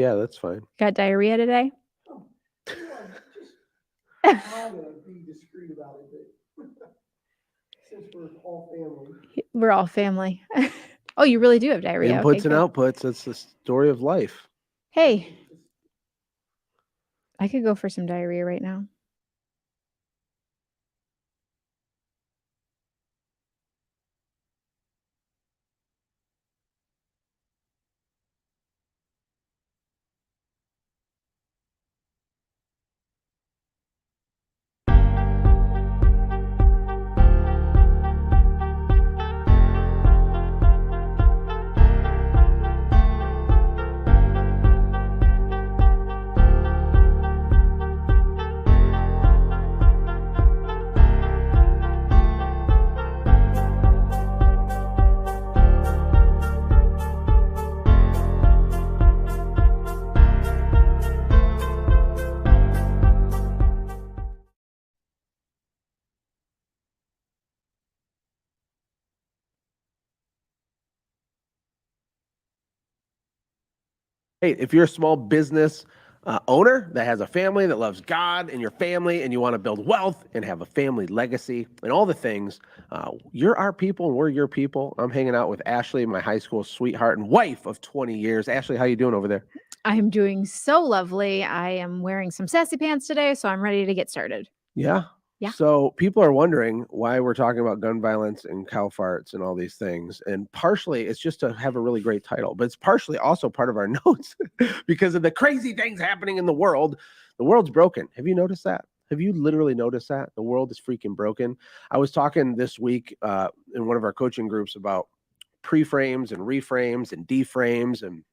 Yeah, that's fine. Got diarrhea today? I'm trying to be discreet about it, but since we're all family. We're all family. Oh, you really do have diarrhea. Okay, Inputs and good. outputs. That's the story of life. Hey, I could go for some diarrhea right now. Hey, if you're a small business owner that has a family that loves God and your family, and you want to build wealth and have a family legacy and all the things, you're our people and we're your people. I'm hanging out with Ashlee, my high school sweetheart and wife of 20 years. Ashlee, how you doing over there? I'm doing so lovely. I am wearing some sassy pants today, so I'm ready to get started. Yeah. Yeah. So people are wondering why we're talking about gun violence and cow farts and all these things. And partially it's just to have a really great title, but it's partially also part of our notes because of the crazy things happening in the world. The world's broken. Have you noticed that? Have you literally noticed that? The world is freaking broken. I was talking this week in one of our coaching groups about pre-frames and reframes and deframes and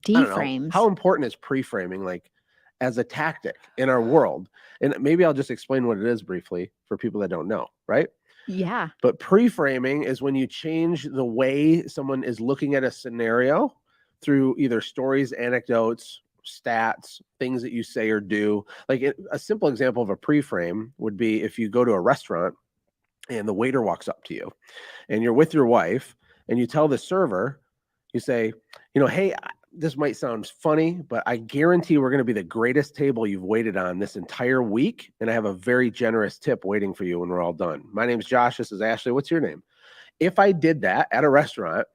I don't know, D-frames. how important is pre-framing like as a tactic in our world? And maybe I'll just explain what it is briefly for people that don't know, right? Yeah. But pre-framing is when you change the way someone is looking at a scenario through either stories, anecdotes, stats, things that you say or do. Like a simple example of a pre-frame would be if you go to a restaurant and the waiter walks up to you and you're with your wife and you tell the server, you say, hey, this might sound funny, but I guarantee we're going to be the greatest table you've waited on this entire week. And I have a very generous tip waiting for you when we're all done. My name's Josh. This is Ashlee. What's your name? If I did that at a restaurant,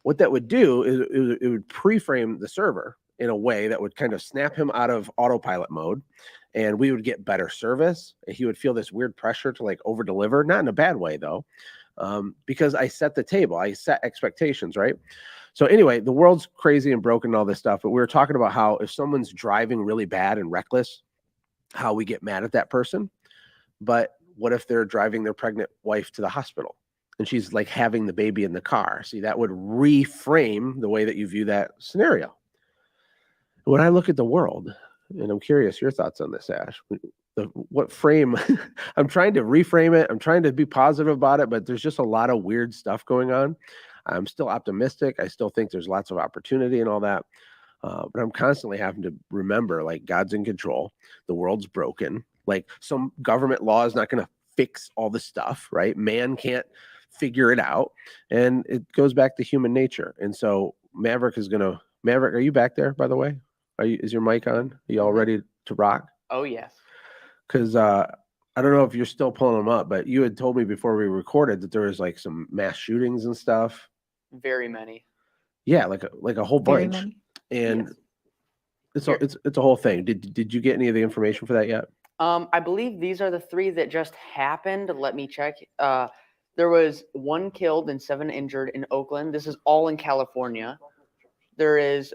what that would do is it would pre-frame the server in a way that would kind of snap him out of autopilot mode. And we would get better service. And he would feel this weird pressure to like over deliver, not in a bad way though, because I set the table, I set expectations, right? So anyway, the world's crazy and broken and all this stuff, but we were talking about how if someone's driving really bad and reckless, how we get mad at that person. But what if they're driving their pregnant wife to the hospital and she's like having the baby in the car? See, that would reframe the way that you view that scenario. When I look at the world, and I'm curious your thoughts on this, Ash, what frame I'm trying to reframe it. I'm trying to be positive about it, but there's just a lot of weird stuff going on. I'm still optimistic. I still think there's lots of opportunity and all that. But I'm constantly having to remember, like, God's in control. The world's broken. Like, some government law is not going to fix all the stuff, right? Man can't figure it out. And it goes back to human nature. And so Maverick, are you back there, by the way? Is your mic on? Are you all ready to rock? Oh, yes. Because I don't know if you're still pulling them up, but you had told me before we recorded that there was like some mass shootings and stuff. Very many. Yeah, like a whole Very bunch. many. And it's a whole thing. Did you get any of the information for that yet? I believe these are the 3 that just happened. Let me check. There was 1 killed and 7 injured in Oakland. This is all in California. There is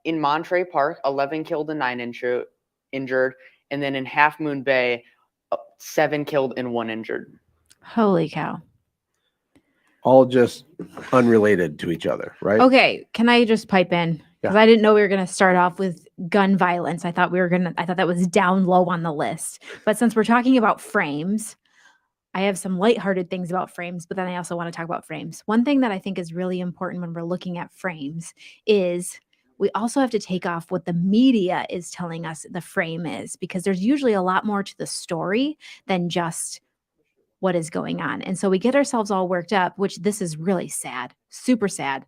in Monterey Park, 11 killed and 9 injured. And then in Half Moon Bay, 7 killed and 1 injured. Holy cow. All just unrelated to each other, right? Okay, can I just pipe in? Because Yeah. I didn't know we were going to start off with gun violence. I thought that was down low on the list. But since we're talking about frames, I have some lighthearted things about frames, but then I also want to talk about frames. One thing that I think is really important when we're looking at frames is we also have to take off what the media is telling us the frame is, because there's usually a lot more to the story than just what is going on. And so we get ourselves all worked up, which this is really sad, super sad.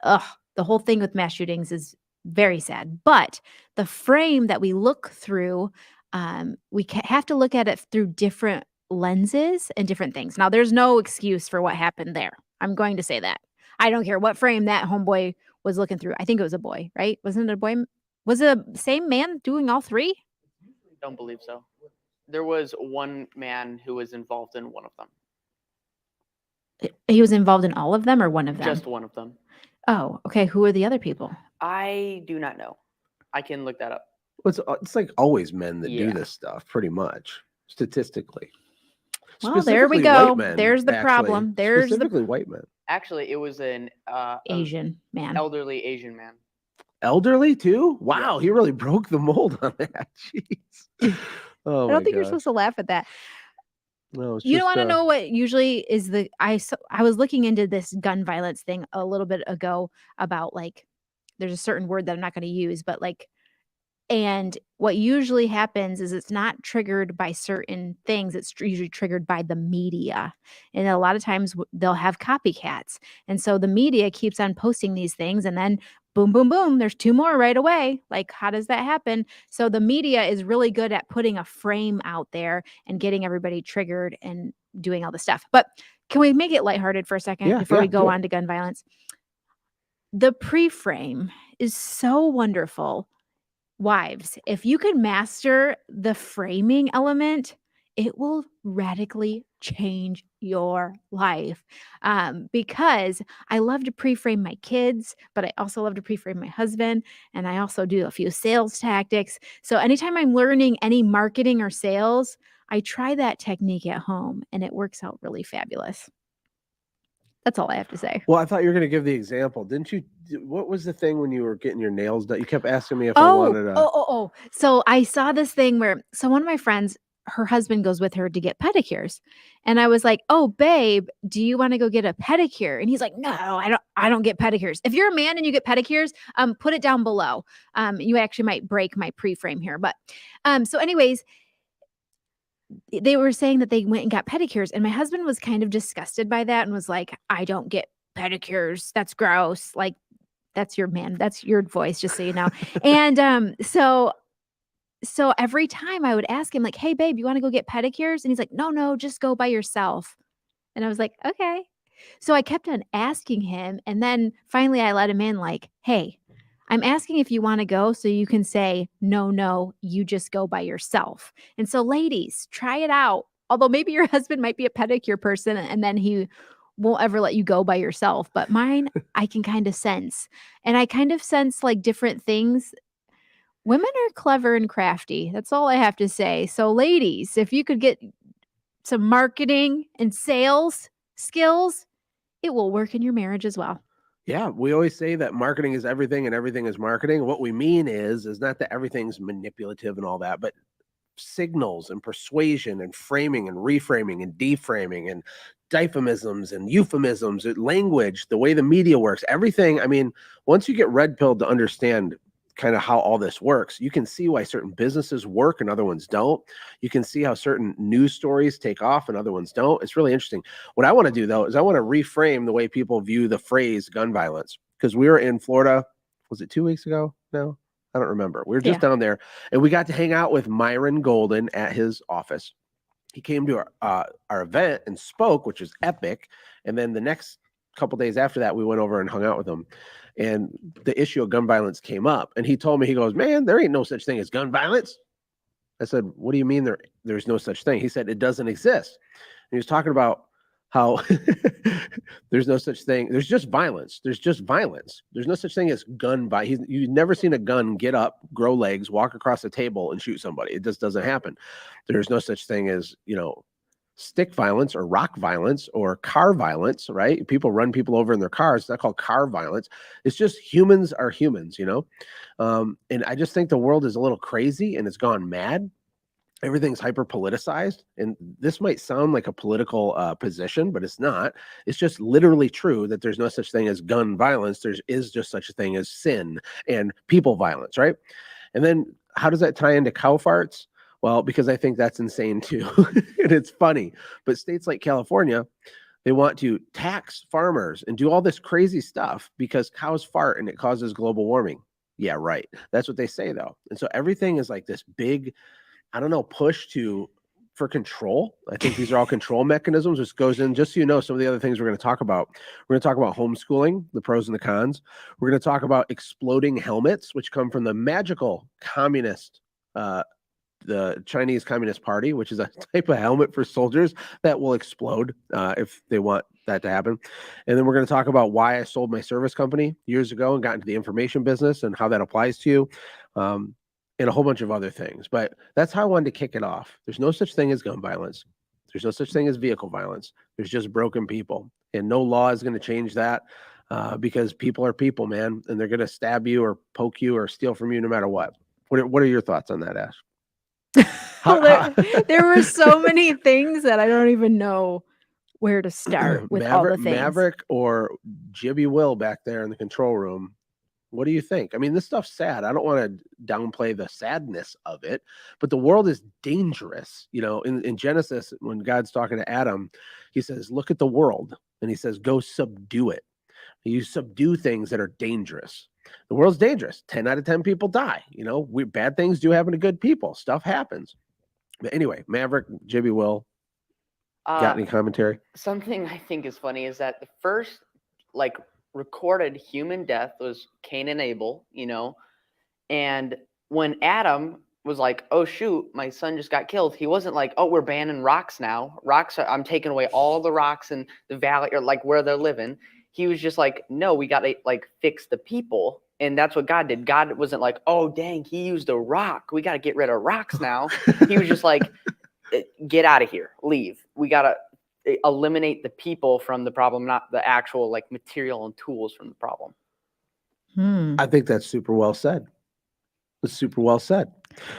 Ugh, the whole thing with mass shootings is very sad. But the frame that we look through, we have to look at it through different lenses and different things. Now, there's no excuse for what happened there. I'm going to say that. I don't care what frame that homeboy was looking through. I think it was a boy, right? Wasn't it a boy? Was it the same man doing all three? Don't believe so. There was one man who was involved in one of them. He was involved in all of them or one of them? Just one of them. Oh, okay. Who are the other people? I do not know. I can look that up. It's like always men that do Yeah. this stuff, pretty much, statistically. Well, there we Specifically go. white men, There's the actually. problem. There's the Specifically white men. Actually, it was an Asian man. elderly Asian man. Elderly too? Wow, he really broke the mold on that. Jeez. Oh, I don't think you're supposed to laugh at that. No, You don't want to know what usually is the I was looking into this gun violence thing a little bit ago about like there's a certain word that I'm not going to use, but like, and what usually happens is it's not triggered by certain things. It's usually triggered by the media. And a lot of times they'll have copycats. And so the media keeps on posting these things and then boom, boom, boom, there's 2 more right away. Like, how does that happen? So the media is really good at putting a frame out there and getting everybody triggered and doing all the stuff. But can we make it lighthearted for a second Yeah, before we yeah, go do it. on to gun violence? The pre-frame is so wonderful. Wives, if you could master the framing element, it will radically change your life. Because I love to pre-frame my kids, but I also love to pre-frame my husband, and I also do a few sales tactics. So anytime I'm learning any marketing or sales, I try that technique at home, and it works out really fabulous. That's all I have to say. Well, I thought you were going to give the example. Didn't you? What was the thing when you were getting your nails done? You kept asking me if I wanted to. So I saw this thing where one of my friends, her husband goes with her to get pedicures. And I was like, "Oh, babe, do you want to go get a pedicure?" And he's like, "No, I don't get pedicures. If you're a man and you get pedicures, put it down below. You actually might break my pre-frame here." But so anyways, they were saying that they went and got pedicures, and my husband was kind of disgusted by that and was like, "I don't get pedicures. That's gross." Like, that's your man. That's your voice, just so you know. And so every time I would ask him, like, "Hey, babe, you want to go get pedicures?" And he's like, "No, just go by yourself." And I was like, "Okay." So I kept on asking him, and then finally I let him in, like, "Hey, I'm asking if you want to go so you can say, no, you just go by yourself." And so, ladies, try it out. Although maybe your husband might be a pedicure person and then he won't ever let you go by yourself. But mine, I can kind of sense. And I kind of sense like different things. Women are clever and crafty. That's all I have to say. So, ladies, if you could get some marketing and sales skills, it will work in your marriage as well. Yeah, we always say that marketing is everything and everything is marketing. What we mean is not that everything's manipulative and all that, but signals and persuasion and framing and reframing and deframing and euphemisms and language, the way the media works, everything. I mean, once you get red pilled to understand kind of how all this works, you can see why certain businesses work and other ones don't. You can see how certain news stories take off and other ones don't. It's really interesting. What I want to do though is I want to reframe the way people view the phrase gun violence, because we were in Florida, was it 2 weeks ago? No, I don't remember. We were just down there and we got to hang out with Myron Golden at his office. He came to our event and spoke, which is epic. And then the next couple days after that, we went over and hung out with him. And the issue of gun violence came up. And he told me, he goes, "Man, there ain't no such thing as gun violence." I said, "What do you mean there's no such thing?" He said, "It doesn't exist." And he was talking about how there's no such thing. There's just violence. There's just violence. There's no such thing as gun violence. You've never seen a gun get up, grow legs, walk across a table and shoot somebody. It just doesn't happen. There's no such thing as, stick violence or rock violence or car violence, right? People run people over in their cars. It's not called car violence. It's just humans are humans, and I just think the world is a little crazy and it's gone mad. Everything's hyper politicized. And this might sound like a political position, but it's not. It's just literally true that there's no such thing as gun violence. There is just such a thing as sin and people violence, right? And then how does that tie into cow farts? Well, because I think that's insane too. And it's funny, but states like California, they want to tax farmers and do all this crazy stuff because cows fart and it causes global warming. Yeah, right. That's what they say though. And so everything is like this big, I don't know, push for control. I think these are all control mechanisms, which goes in, just so you know, some of the other things we're going to talk about. We're going to talk about homeschooling, the pros and the cons. We're going to talk about exploding helmets, which come from the magical communist, the Chinese Communist Party, which is a type of helmet for soldiers that will explode if they want that to happen. And then we're going to talk about why I sold my service company years ago and got into the information business and how that applies to you. And a whole bunch of other things. But that's how I wanted to kick it off. There's no such thing as gun violence. There's no such thing as vehicle violence. There's just broken people. And no law is going to change that because people are people, man. And they're going to stab you or poke you or steal from you no matter what. What are your thoughts on that, Ash? There were so many things that I don't even know where to start with all the things. Maverick or Jibby Will back there in the control room. What do you think? I mean, this stuff's sad. I don't want to downplay the sadness of it, but the world is dangerous. You know, in Genesis, when God's talking to Adam, he says, look at the world. And he says, go subdue it. You subdue things that are dangerous. The world's dangerous. 10 out of 10 people die. You know, bad things do happen to good people. Stuff happens. But anyway, Maverick, Jibby Will, got any commentary? Something I think is funny is that the first, like, recorded human death was Cain and Abel, you know, and when Adam was like, oh shoot, my son just got killed, he wasn't like, oh, we're banning rocks now. I'm taking away all the rocks in the valley or like where they're living. He was just like, no, we got to like fix the people. And that's what God did. God wasn't like, oh dang, he used a rock, we got to get rid of rocks now. He was just like, get out of here, leave. We got to eliminate the people from the problem, not the actual like material and tools from the problem. I think that's super well said. That's super well said.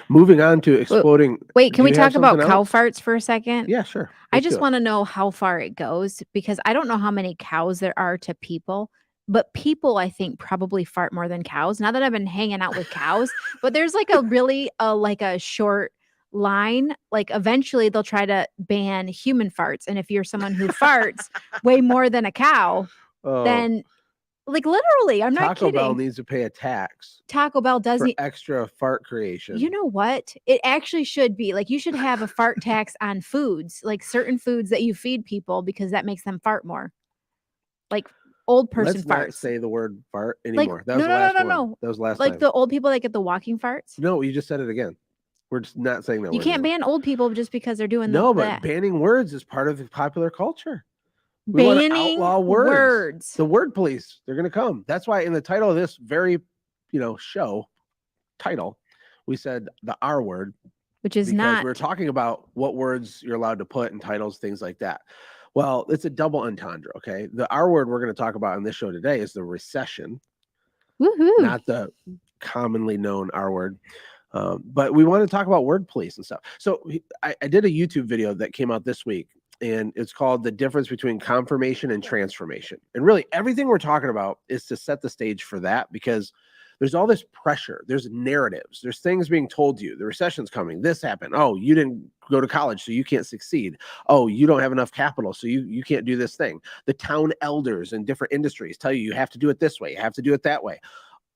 Moving on to exploding. Wait, can we talk about cow farts for a second? Yeah, sure. I just want to know how far it goes because I don't know how many cows there are to people, but people I think probably fart more than cows. Now that I've been hanging out with cows, but there's like a really like a short line, like eventually they'll try to ban human farts, and if you're someone who farts way more than a cow, then like literally, I'm not kidding. Taco Bell needs to pay a tax. Taco Bell doesn't for extra fart creation. You know what? It actually should be like you should have a fart tax on foods, like certain foods that you feed people because that makes them fart more. Like old person Let's farts. not say the word fart anymore. Like, that was the last one. No. That was the last like time. the old people that get the walking farts. No, you just said it again. We're just not saying that. You can't ban old people just because they're doing but banning words is part of the popular culture. We banning want to outlaw words. The word police, they're going to come. That's why in the title of this very, show title, we said the R word, which is not. We're talking about what words you're allowed to put in titles, things like that. Well, it's a double entendre. Okay, the R word we're going to talk about on this show today is the recession. Woohoo! Not the commonly known R word. But we want to talk about word police and stuff. So I did a YouTube video that came out this week, and it's called The Difference Between Confirmation and Transformation. And really, everything we're talking about is to set the stage for that because there's all this pressure. There's narratives. There's things being told to you. The recession's coming. This happened. Oh, you didn't go to college, so you can't succeed. Oh, you don't have enough capital, so you can't do this thing. The town elders in different industries tell you have to do it this way. You have to do it that way.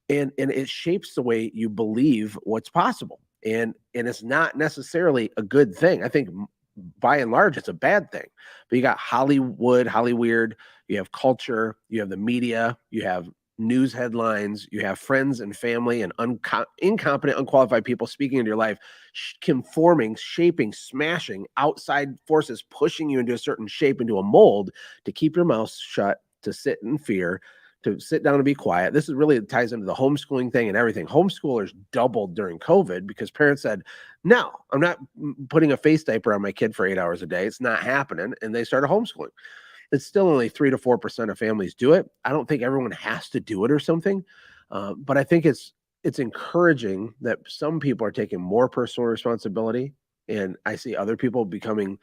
And it shapes the way you believe what's possible. And it's not necessarily a good thing. I think by and large, it's a bad thing. But you got Hollyweird, you have culture, you have the media, you have news headlines, you have friends and family and incompetent, unqualified people speaking into your life, conforming, shaping, smashing, outside forces pushing you into a certain shape, into a mold to keep your mouth shut, to sit in fear, to sit down and be quiet. This is really ties into the homeschooling thing and everything. Homeschoolers doubled during COVID because parents said, no, I'm not putting a face diaper on my kid for 8 hours a day. It's not happening. And they started homeschooling. It's still only 3 to 4% of families do it. I don't think everyone has to do it or something. But I think it's encouraging that some people are taking more personal responsibility. And I see other people becoming,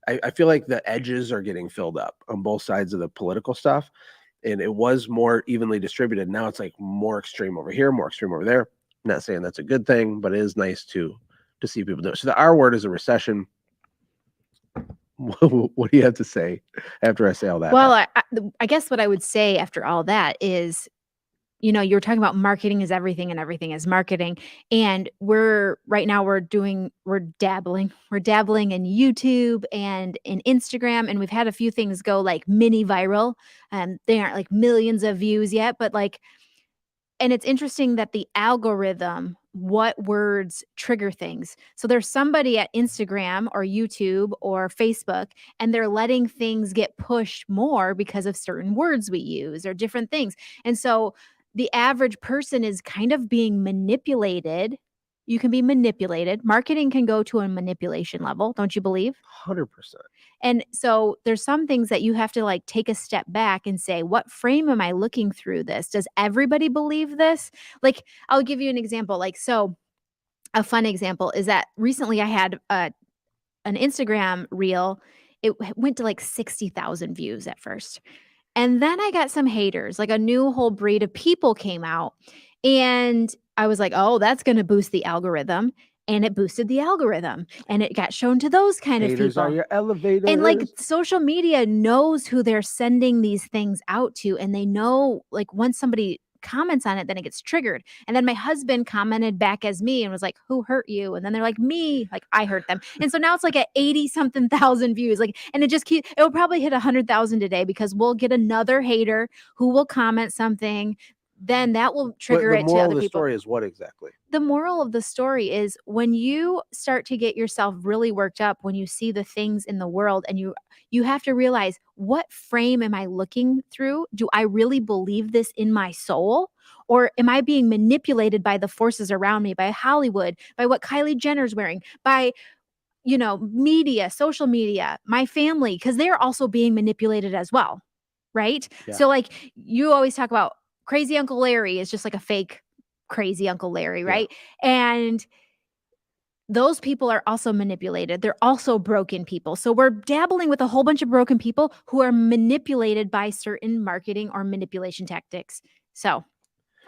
I feel like the edges are getting filled up on both sides of the political stuff. And it was more evenly distributed. Now it's like more extreme over here, more extreme over there. I'm not saying that's a good thing, but it is nice to see people do it. So the R word is a recession. What do you have to say after I say all that? Well, I guess what I would say after all that is you know, you were talking about marketing is everything and everything is marketing. And we're dabbling in YouTube and in Instagram. And we've had a few things go like mini viral. They aren't like millions of views yet, but like, and it's interesting that the algorithm, what words trigger things. So there's somebody at Instagram or YouTube or Facebook, and they're letting things get pushed more because of certain words we use or different things. And so the average person is kind of being manipulated. You can be manipulated. Marketing can go to a manipulation level, don't you believe? 100%. And so there's some things that you have to like take a step back and say, what frame am I looking through this? Does everybody believe this? Like, I'll give you an example. Like, so a fun example is that recently I had an Instagram reel. It went to like 60,000 views at first. And then I got some haters, like a new whole breed of people came out. And I was like, oh, that's going to boost the algorithm. And it boosted the algorithm. And it got shown to those kind of Haters people. are your elevators. And like social media knows who they're sending these things out to. And they know like once somebody comments on it, then it gets triggered. And then my husband commented back as me and was like, who hurt you? And then they're like, me, like I hurt them. And so now it's like at 80 something thousand views. Like, and it will probably hit 100,000 today because we'll get another hater who will comment something. Then that will trigger it to other people. The moral of the story is what exactly? The moral of the story is when you start to get yourself really worked up, when you see the things in the world and you have to realize, what frame am I looking through? Do I really believe this in my soul? Or am I being manipulated by the forces around me, by Hollywood, by what Kylie Jenner's wearing, by, you know, media, social media, my family, because they're also being manipulated as well. Right? Yeah. So like you always talk about crazy Uncle Larry is just like a fake crazy Uncle Larry, right? Yeah. And those people are also manipulated. They're also broken people. So we're dabbling with a whole bunch of broken people who are manipulated by certain marketing or manipulation tactics. So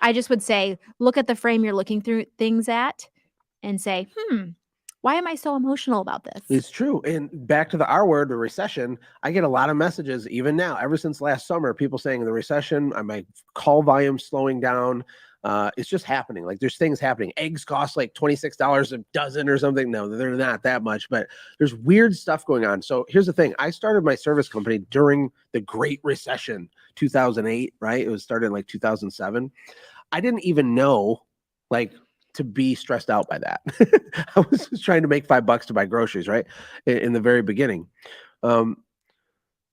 I just would say, look at the frame you're looking through things at and say, why am I so emotional about this? It's true. And back to the R word, the recession, I get a lot of messages even now, ever since last summer, people saying the recession, my call volume slowing down. It's just happening. Like there's things happening. Eggs cost like $26 a dozen or something. No, they're not that much, but there's weird stuff going on. So here's the thing. I started my service company during the Great Recession, 2008, right? It was started in like 2007. I didn't even know like to be stressed out by that. I was just trying to make $5 to buy groceries, right? In the very beginning.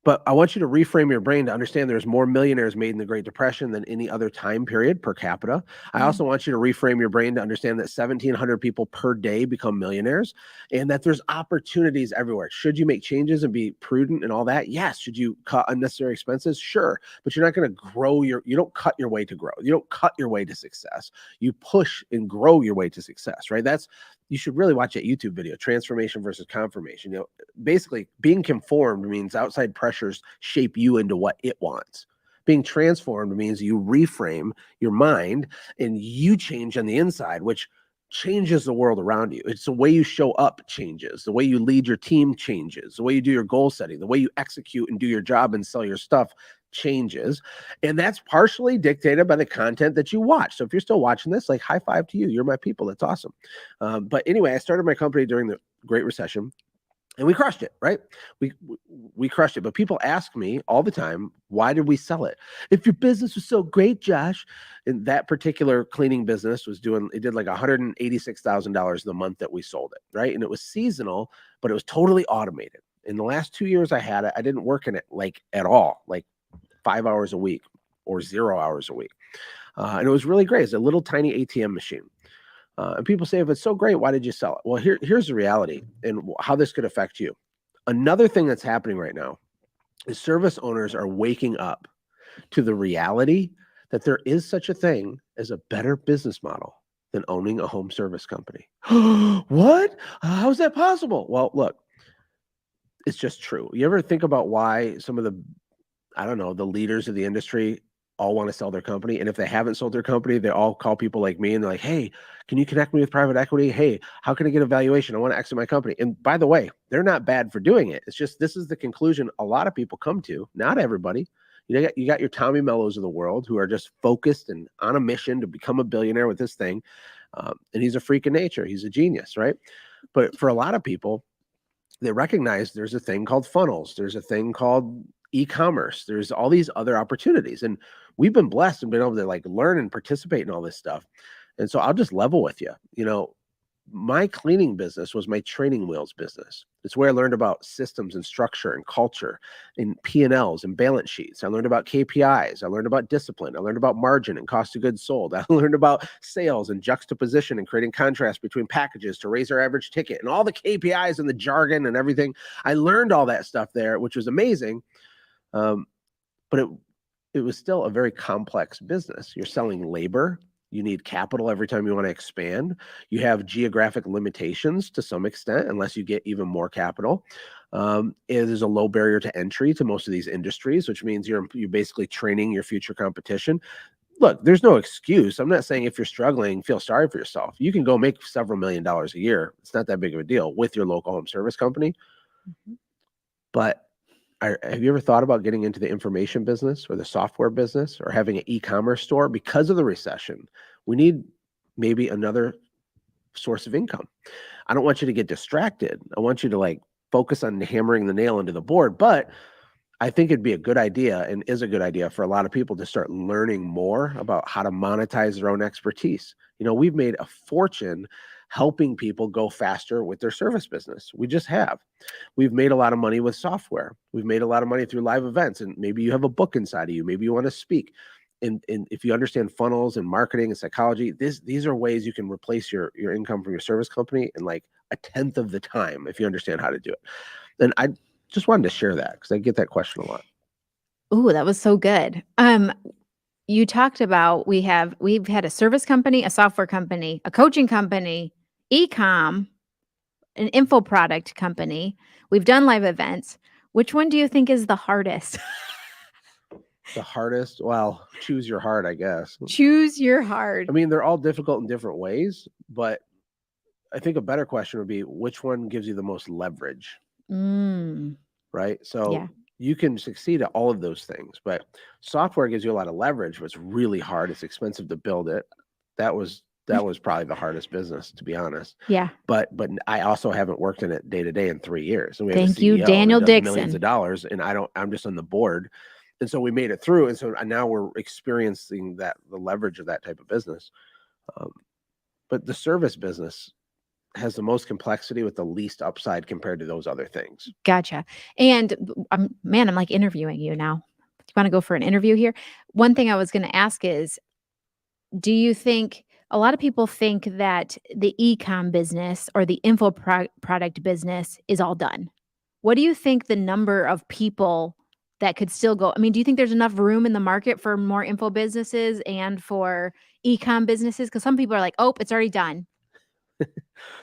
But I want you to reframe your brain to understand there's more millionaires made in the Great Depression than any other time period per capita. I also want you to reframe your brain to understand that 1,700 people per day become millionaires and that there's opportunities everywhere. Should you make changes and be prudent and all that? Yes. Should you cut unnecessary expenses? Sure. But you're not going to grow you don't cut your way to grow. You don't cut your way to success. You push and grow your way to success, right? You should really watch that YouTube video, transformation versus confirmation. You know, basically being conformed means outside pressures shape you into what it wants. Being transformed means you reframe your mind and you change on the inside, which changes the world around you. It's the way you show up changes. The way you lead your team changes. The way you do your goal setting, the way you execute and do your job and sell your stuff changes. And that's partially dictated by the content that you watch. So if you're still watching this, like high five to you. You're my people. That's awesome. But anyway, I started my company during the Great Recession and we crushed it, right? We crushed it. But people ask me all the time, why did we sell it? If your business was so great, Josh, and that particular cleaning business it did like $186,000 the month that we sold it, right? And it was seasonal, but it was totally automated. In the last 2 years I had it, I didn't work in it like at all, like 5 hours a week or 0 hours a week. And it was really great. It's a little tiny ATM machine. And people say, if it's so great, why did you sell it? Well, here's the reality and how this could affect you. Another thing that's happening right now is service owners are waking up to the reality that there is such a thing as a better business model than owning a home service company. What? How is that possible? Well, look, it's just true. You ever think about why some of the leaders of the industry all want to sell their company? And if they haven't sold their company, they all call people like me and they're like, hey, can you connect me with private equity? Hey, how can I get a valuation? I want to exit my company. And by the way, they're not bad for doing it. It's just, this is the conclusion a lot of people come to, not everybody. You got your Tommy Mellos of the world who are just focused and on a mission to become a billionaire with this thing. And he's a freak of nature. He's a genius, right? But for a lot of people, they recognize there's a thing called funnels. There's a thing called e-commerce. There's all these other opportunities. And we've been blessed and been able to like learn and participate in all this stuff. And so I'll just level with you. You know, my cleaning business was my training wheels business. It's where I learned about systems and structure and culture and P&Ls and balance sheets. I learned about KPIs. I learned about discipline. I learned about margin and cost of goods sold. I learned about sales and juxtaposition and creating contrast between packages to raise our average ticket and all the KPIs and the jargon and everything. I learned all that stuff there, which was amazing. But it was still a very complex business. You're selling labor. You need capital every time you want to expand. You have geographic limitations to some extent, unless you get even more capital. There's a low barrier to entry to most of these industries, which means you're basically training your future competition. Look, there's no excuse. I'm not saying if you're struggling, feel sorry for yourself. You can go make several $1 million a year. It's not that big of a deal with your local home service company. Mm-hmm. But have you ever thought about getting into the information business or the software business or having an e-commerce store? Because of the recession, we need maybe another source of income. I don't want you to get distracted. I want you to like focus on hammering the nail into the board. But I think it'd be a good idea and is a good idea for a lot of people to start learning more about how to monetize their own expertise. You know, we've made a fortune helping people go faster with their service business. We just have. We've made a lot of money with software. We've made a lot of money through live events. And maybe you have a book inside of you. Maybe you want to speak. And if you understand funnels and marketing and psychology, these are ways you can replace your income from your service company in like 1/10 of the time if you understand how to do it. And I just wanted to share that because I get that question a lot. Ooh, that was so good. You talked about we've had a service company, a software company, a coaching company, e-com, an info product company. We've done live events. Which one do you think is the hardest? The hardest? Well, choose your heart, I guess. Choose your heart. I mean, they're all difficult in different ways, but I think a better question would be which one gives you the most leverage? Right? So yeah. You can succeed at all of those things, but software gives you a lot of leverage, but it's really hard. It's expensive to build it. That was probably the hardest business, to be honest. Yeah. But I also haven't worked in it day to day in 3 years. And we Thank have a CEO you, Daniel that does Dixon. millions of dollars, and I'm just on the board. And so we made it through. And so now we're experiencing the leverage of that type of business. But the service business has the most complexity with the least upside compared to those other things. Gotcha. And I'm like interviewing you now. Do you want to go for an interview here? One thing I was going to ask is, do you think a lot of people think that the e-com business or the info product business is all done? What do you think the number of people that could still go? I mean, do you think there's enough room in the market for more info businesses and for e-com businesses? Because some people are like, oh, it's already done.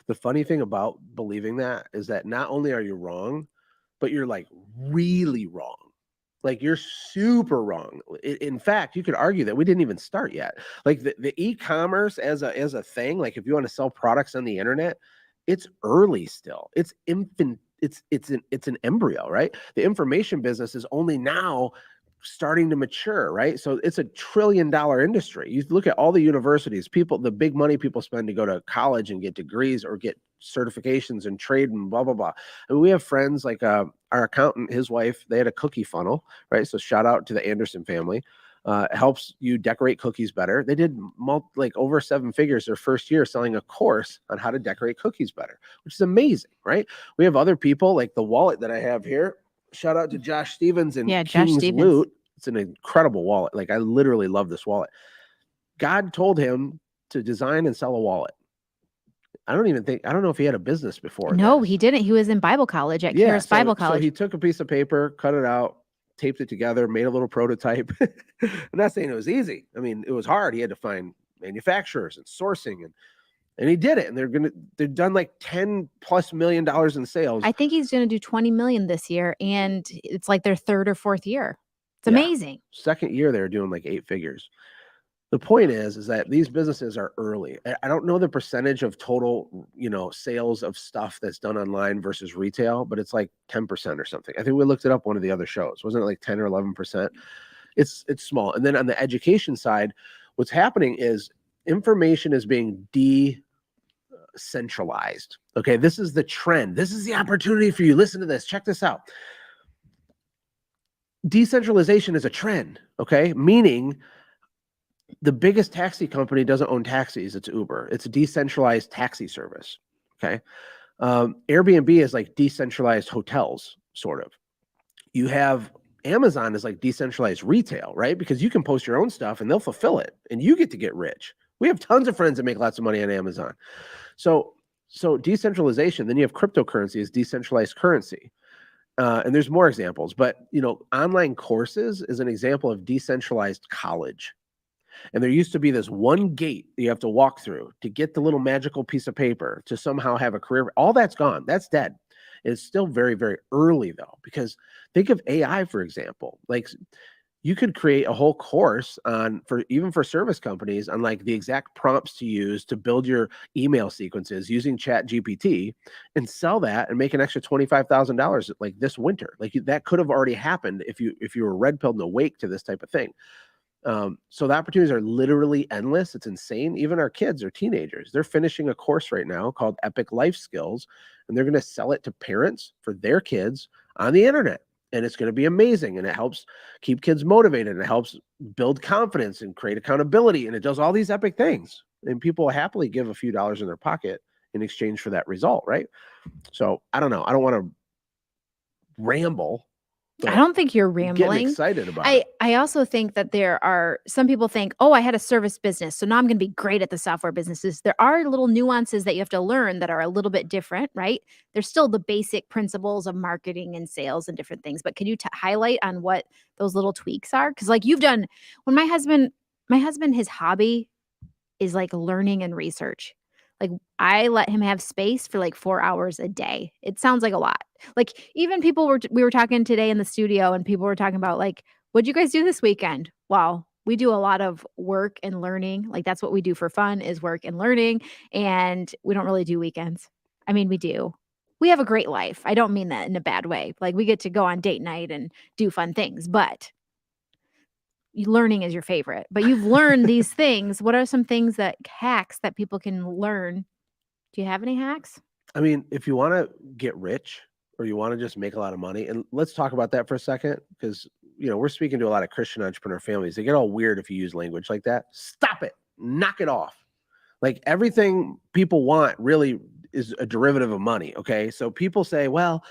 The funny thing about believing that is that not only are you wrong, but you're like really wrong. Like you're super wrong. In fact, you could argue that we didn't even start yet. Like the e-commerce as a thing, like if you want to sell products on the internet, it's early still. It's infant. It's an embryo, right? The information business is only now starting to mature, right? So it's $1 trillion industry. You look at all the universities, the big money people spend to go to college and get degrees or get certifications and trade and blah, blah, blah. And we have friends like our accountant, his wife, they had a cookie funnel, right? So shout out to the Anderson family. Helps you decorate cookies better. They did over 7 figures their first year selling a course on how to decorate cookies better, which is amazing, right? We have other people like the wallet that I have here. Shout out to Josh Stevens and King's Loot. It's an incredible wallet. Like I literally love this wallet. God told him to design and sell a wallet. I don't know if he had a business before. No, he didn't. He was in Bible college at Charis Bible College. So he took a piece of paper, cut it out, taped it together, made a little prototype. I'm not saying it was easy. I mean, it was hard. He had to find manufacturers and sourcing and he did it. And they've done like $10+ million in sales. I think he's going to do 20 million this year. And it's like their 3rd or 4th year. It's amazing. Second year, they were doing like 8 figures. The point is that these businesses are early. I don't know the percentage of total, sales of stuff that's done online versus retail, but it's like 10% or something. I think we looked it up one of the other shows. Wasn't it like 10 or 11%? It's small. And then on the education side, what's happening is information is being decentralized. Okay, this is the trend. This is the opportunity for you. Listen to this. Check this out. Decentralization is a trend. Okay, meaning the biggest taxi company doesn't own taxis. It's Uber. It's a decentralized taxi service. Okay, Airbnb is like decentralized hotels, sort of. You have Amazon is like decentralized retail, right? Because you can post your own stuff and they'll fulfill it and you get to get rich. We have tons of friends that make lots of money on Amazon. So decentralization, then you have cryptocurrency as decentralized currency. And there's more examples, but online courses is an example of decentralized college. And there used to be this one gate that you have to walk through to get the little magical piece of paper to somehow have a career. All that's gone. That's dead. It's still very, very early though, because think of AI, for example. Like you could create a whole course on even for service companies on like the exact prompts to use to build your email sequences using Chat GPT and sell that and make an extra $25,000 like this winter. Like that could have already happened if you were red pilled and awake to this type of thing. So the opportunities are literally endless. It's insane. Even our kids are teenagers. They're finishing a course right now called Epic Life Skills, and they're going to sell it to parents for their kids on the internet. And it's going to be amazing. And it helps keep kids motivated. And it helps build confidence and create accountability. And it does all these epic things. And people will happily give a few dollars in their pocket in exchange for that result, right? So I don't know. I don't want to ramble. I don't think you're rambling. Getting excited about it. I also think that there are some people think, oh, I had a service business, so now I'm going to be great at the software businesses. There are little nuances that you have to learn that are a little bit different, right? There's still the basic principles of marketing and sales and different things, but can you highlight on what those little tweaks are? Because like you've done, when my husband, his hobby is like learning and research. Like I let him have space for like 4 hours a day. It sounds like a lot. Like even we were talking today in the studio and people were talking about like, what'd you guys do this weekend? Well, we do a lot of work and learning. Like that's what we do for fun is work and learning. And we don't really do weekends. I mean, we do. We have a great life. I don't mean that in a bad way. Like we get to go on date night and do fun things, but learning is your favorite, but you've learned these things. What are some hacks that people can learn? Do you have any hacks? I mean, if you want to get rich or you want to just make a lot of money, and let's talk about that for a second, because, we're speaking to a lot of Christian entrepreneur families. They get all weird if you use language like that. Stop it. Knock it off. Like everything people want really is a derivative of money. Okay. So people say, well,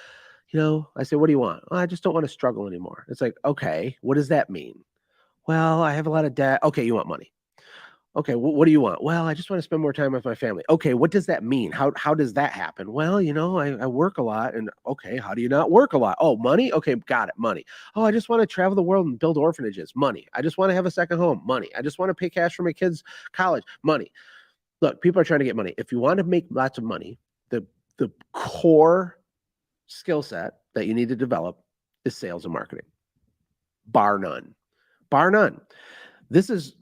I say, what do you want? Oh, I just don't want to struggle anymore. It's like, okay, what does that mean? Well, I have a lot of debt. Okay, you want money. Okay, what do you want? Well, I just want to spend more time with my family. Okay, what does that mean? How does that happen? Well, I work a lot. And okay, how do you not work a lot? Oh, money? Okay, got it, money. Oh, I just want to travel the world and build orphanages. Money. I just want to have a second home. Money. I just want to pay cash for my kids' college. Money. Look, people are trying to get money. If you want to make lots of money, the core skill set that you need to develop is sales and marketing. Bar none. Bar none. This is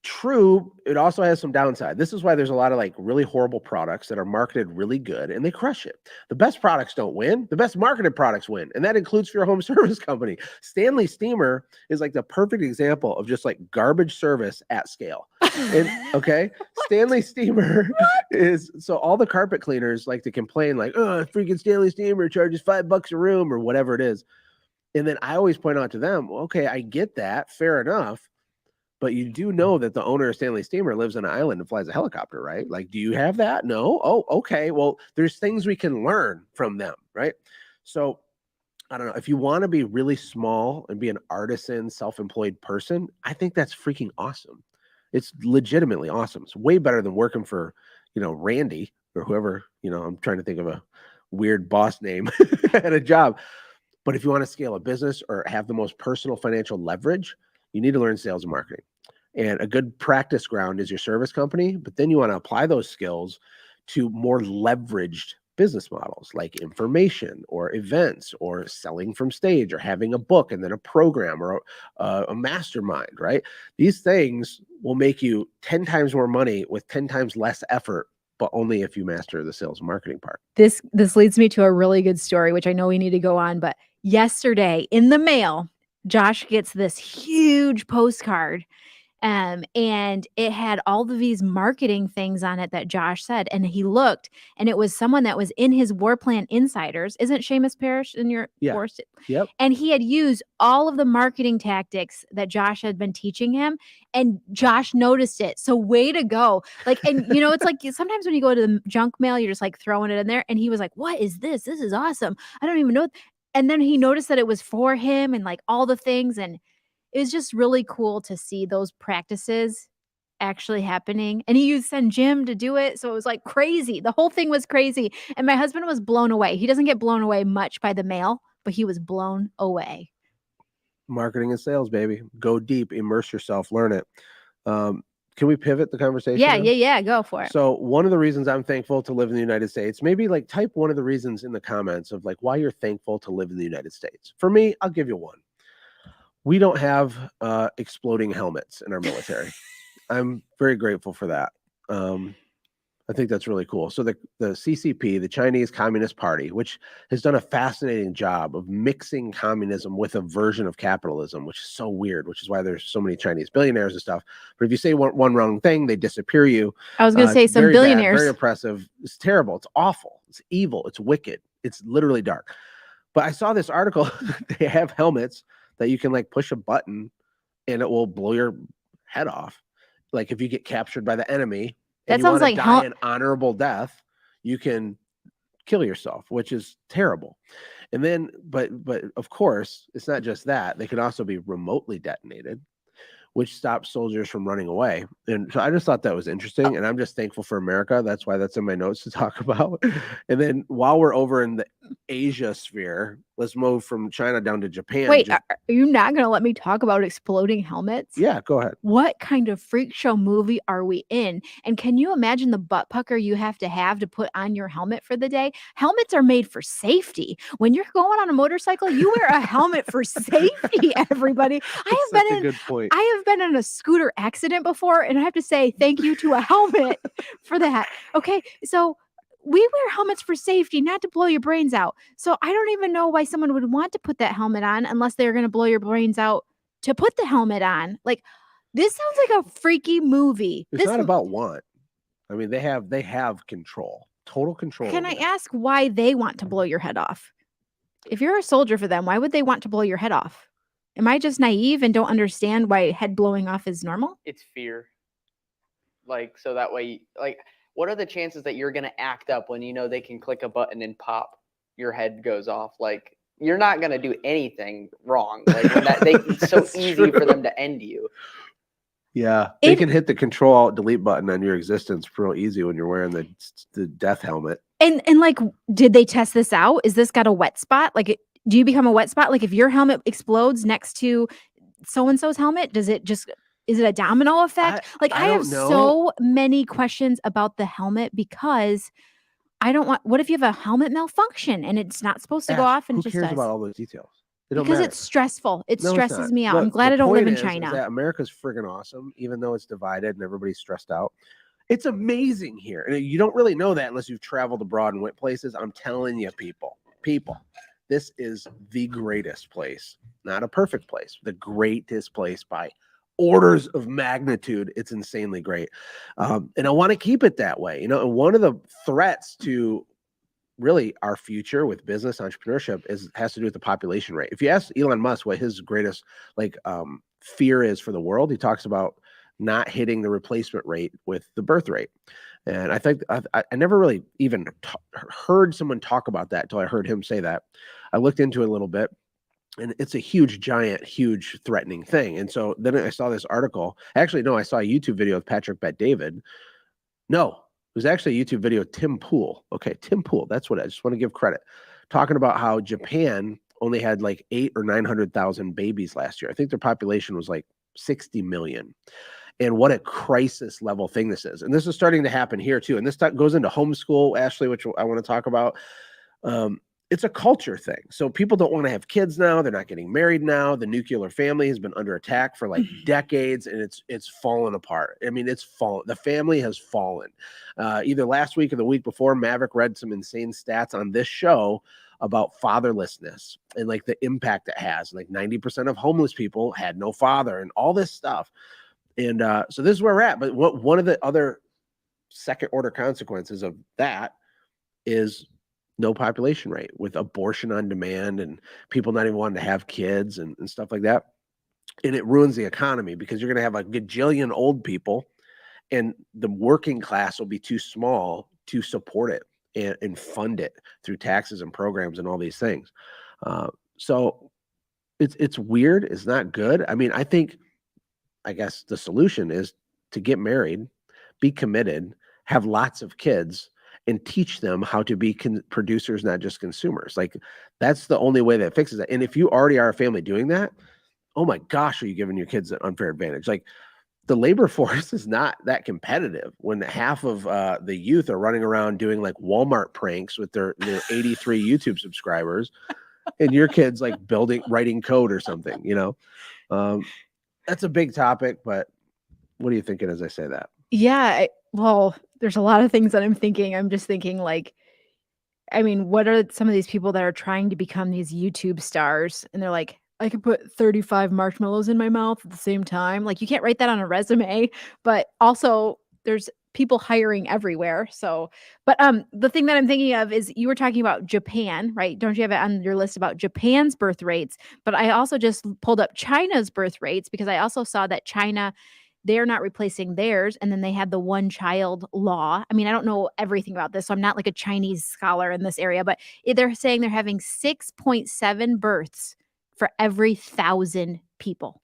true. It also has some downside. This is why there's a lot of like really horrible products that are marketed really good and they crush it. The best products don't win. The best marketed products win. And that includes for your home service company. Stanley Steamer is like the perfect example of just like garbage service at scale. And okay, Stanley Steamer is, so all the carpet cleaners like to complain like, oh, freaking Stanley Steamer charges $5 a room or whatever it is. And then I always point out to them, okay, I get that, fair enough. But you do know that the owner of Stanley Steamer lives on an island and flies a helicopter, right? Like, do you have that? No. Oh, okay. Well, there's things we can learn from them, right? So I don't know. If you want to be really small and be an artisan, self-employed person, I think that's freaking awesome. It's legitimately awesome. It's way better than working for, Randy or whoever, I'm trying to think of a weird boss name at a job. But if you want to scale a business or have the most personal financial leverage, you need to learn sales and marketing. And a good practice ground is your service company, but then you want to apply those skills to more leveraged business models like information or events or selling from stage or having a book and then a program or a mastermind, right? These things will make you 10 times more money with 10 times less effort, but only if you master the sales and marketing part. This leads me to a really good story, which I know we need to go on, but yesterday in the mail, Josh gets this huge postcard. And it had all of these marketing things on it that Josh said. And he looked, and it was someone that was in his War Plan Insiders. Isn't Seamus Parrish in your Yeah. War? Yep. And he had used all of the marketing tactics that Josh had been teaching him, and Josh noticed it. So way to go. Like, and you know, it's like sometimes when you go to the junk mail, you're just like throwing it in there. And he was like, "What is this? This is awesome. I don't even know." And then he noticed that it was for him and like all the things. And it was just really cool to see those practices actually happening. And he used send Jim to do it. So it was like crazy. The whole thing was crazy. And my husband was blown away. He doesn't get blown away much by the mail, but he was blown away. Marketing and sales, baby. Go deep, immerse yourself, learn it. Can we pivot the conversation? Yeah. Go for it. So one of the reasons I'm thankful to live in the United States, maybe like type one of the reasons in the comments of like why you're thankful to live in the United States. For me, I'll give you one. We don't have exploding helmets in our military. I'm very grateful for that. I think that's really cool. So the CCP, the Chinese Communist Party, which has done a fascinating job of mixing communism with a version of capitalism, which is so weird, which is why there's so many Chinese billionaires and stuff. But if you say one wrong thing, they disappear you. I was going to say some very billionaires. Bad, very oppressive. It's terrible. It's awful. It's evil. It's wicked. It's literally dark. But I saw this article. They have helmets that you can like push a button and it will blow your head off. Like if you get captured by the enemy. That and sounds like die an honorable death, you can kill yourself, which is terrible. And then, but of course, it's not just that. They can also be remotely detonated, which stops soldiers from running away. And so I just thought that was interesting. And I'm just thankful for America. That's why that's in my notes to talk about. And then while we're over in the Asia sphere, let's move from China down to Japan. Wait, are you not going to let me talk about exploding helmets? Yeah, go ahead. What kind of freak show movie are we in? And can you imagine the butt pucker you have to put on your helmet for the day? Helmets are made for safety. When you're going on a motorcycle, you wear a helmet for safety, everybody. I have been in a scooter accident before, and I have to say thank you to a helmet for that. Okay, so we wear helmets for safety, not to blow your brains out. So I don't even know why someone would want to put that helmet on unless they're going to blow your brains out to put the helmet on. Like, this sounds like a freaky movie. It's not about want. I mean, they have control, total control. Can I ask why they want to blow your head off? If you're a soldier for them, why would they want to blow your head off? Am I just naive and don't understand why head blowing off is normal? It's fear. Like, so that way, like, what are the chances that you're going to act up when you know they can click a button and pop, your head goes off? Like, you're not going to do anything wrong. Like, when it's so easy for them to end you. Yeah, they can hit the Control-Alt-Delete button on your existence real easy when you're wearing the death helmet. And like, did they test this out? Is this got a wet spot? Like, do you become a wet spot? Like, if your helmet explodes next to so-and-so's helmet, is it a domino effect? I have so many questions about the helmet because I don't want, what if you have a helmet malfunction and it's not supposed to go off and who it just cares does? about all those details? Because it's stressful. It stresses me out. Look, I'm glad I don't live in is China. that America's friggin' awesome, even though it's divided and everybody's stressed out. It's amazing here. And you don't really know that unless you've traveled abroad and went places. I'm telling you, people, this is the greatest place. Not a perfect place, the greatest place by orders of magnitude. It's insanely great. And I want to keep it that way. And one of the threats to really our future with business entrepreneurship has to do with the population rate. If you ask Elon Musk what his greatest fear is for the world, he talks about not hitting the replacement rate with the birth rate. And I think I never really even heard someone talk about that until I heard him say that. I looked into it a little bit, and it's a huge, threatening thing. And so then I saw this article. Actually, no, I saw a YouTube video of Patrick Bet-David. No, it was actually a YouTube video of Tim Pool. Okay, Tim Pool. That's what I just want to give credit. Talking about how Japan only had like 800,000 or 900,000 babies last year. I think their population was like 60 million. And what a crisis level thing this is. And this is starting to happen here too. And this goes into homeschool, Ashlee, which I want to talk about. It's a culture thing. So people don't want to have kids now. They're not getting married now. The nuclear family has been under attack for like decades, and it's fallen apart. I mean, it's fallen. The family has fallen. Either last week or the week before, Maverick read some insane stats on this show about fatherlessness and like the impact it has. Like 90% of homeless people had no father and all this stuff. And so this is where we're at. But one of the other second order consequences of that is no population rate, with abortion on demand and people not even wanting to have kids and stuff like that. And it ruins the economy because you're going to have a gajillion old people and the working class will be too small to support it and fund it through taxes and programs and all these things. So it's weird. It's not good. I mean, I guess the solution is to get married, be committed, have lots of kids, and teach them how to be producers, not just consumers. Like that's the only way that fixes it. And if you already are a family doing that, oh my gosh, are you giving your kids an unfair advantage? Like the labor force is not that competitive when half of the youth are running around doing like Walmart pranks with their 83 YouTube subscribers, and your kids like writing code or something, you know? That's a big topic, but what are you thinking as I say that? Yeah, well, there's a lot of things that I'm thinking. I'm just thinking like, I mean, what are some of these people that are trying to become these YouTube stars? And they're like, I could put 35 marshmallows in my mouth at the same time. Like, you can't write that on a resume, but also there's people hiring everywhere. So, but the thing that I'm thinking of is you were talking about Japan, right? Don't you have it on your list about Japan's birth rates? But I also just pulled up China's birth rates because I also saw that China, they're not replacing theirs. And then they had the one child law. I mean, I don't know everything about this, so I'm not like a Chinese scholar in this area, but they're saying they're having 6.7 births for every 1,000 people.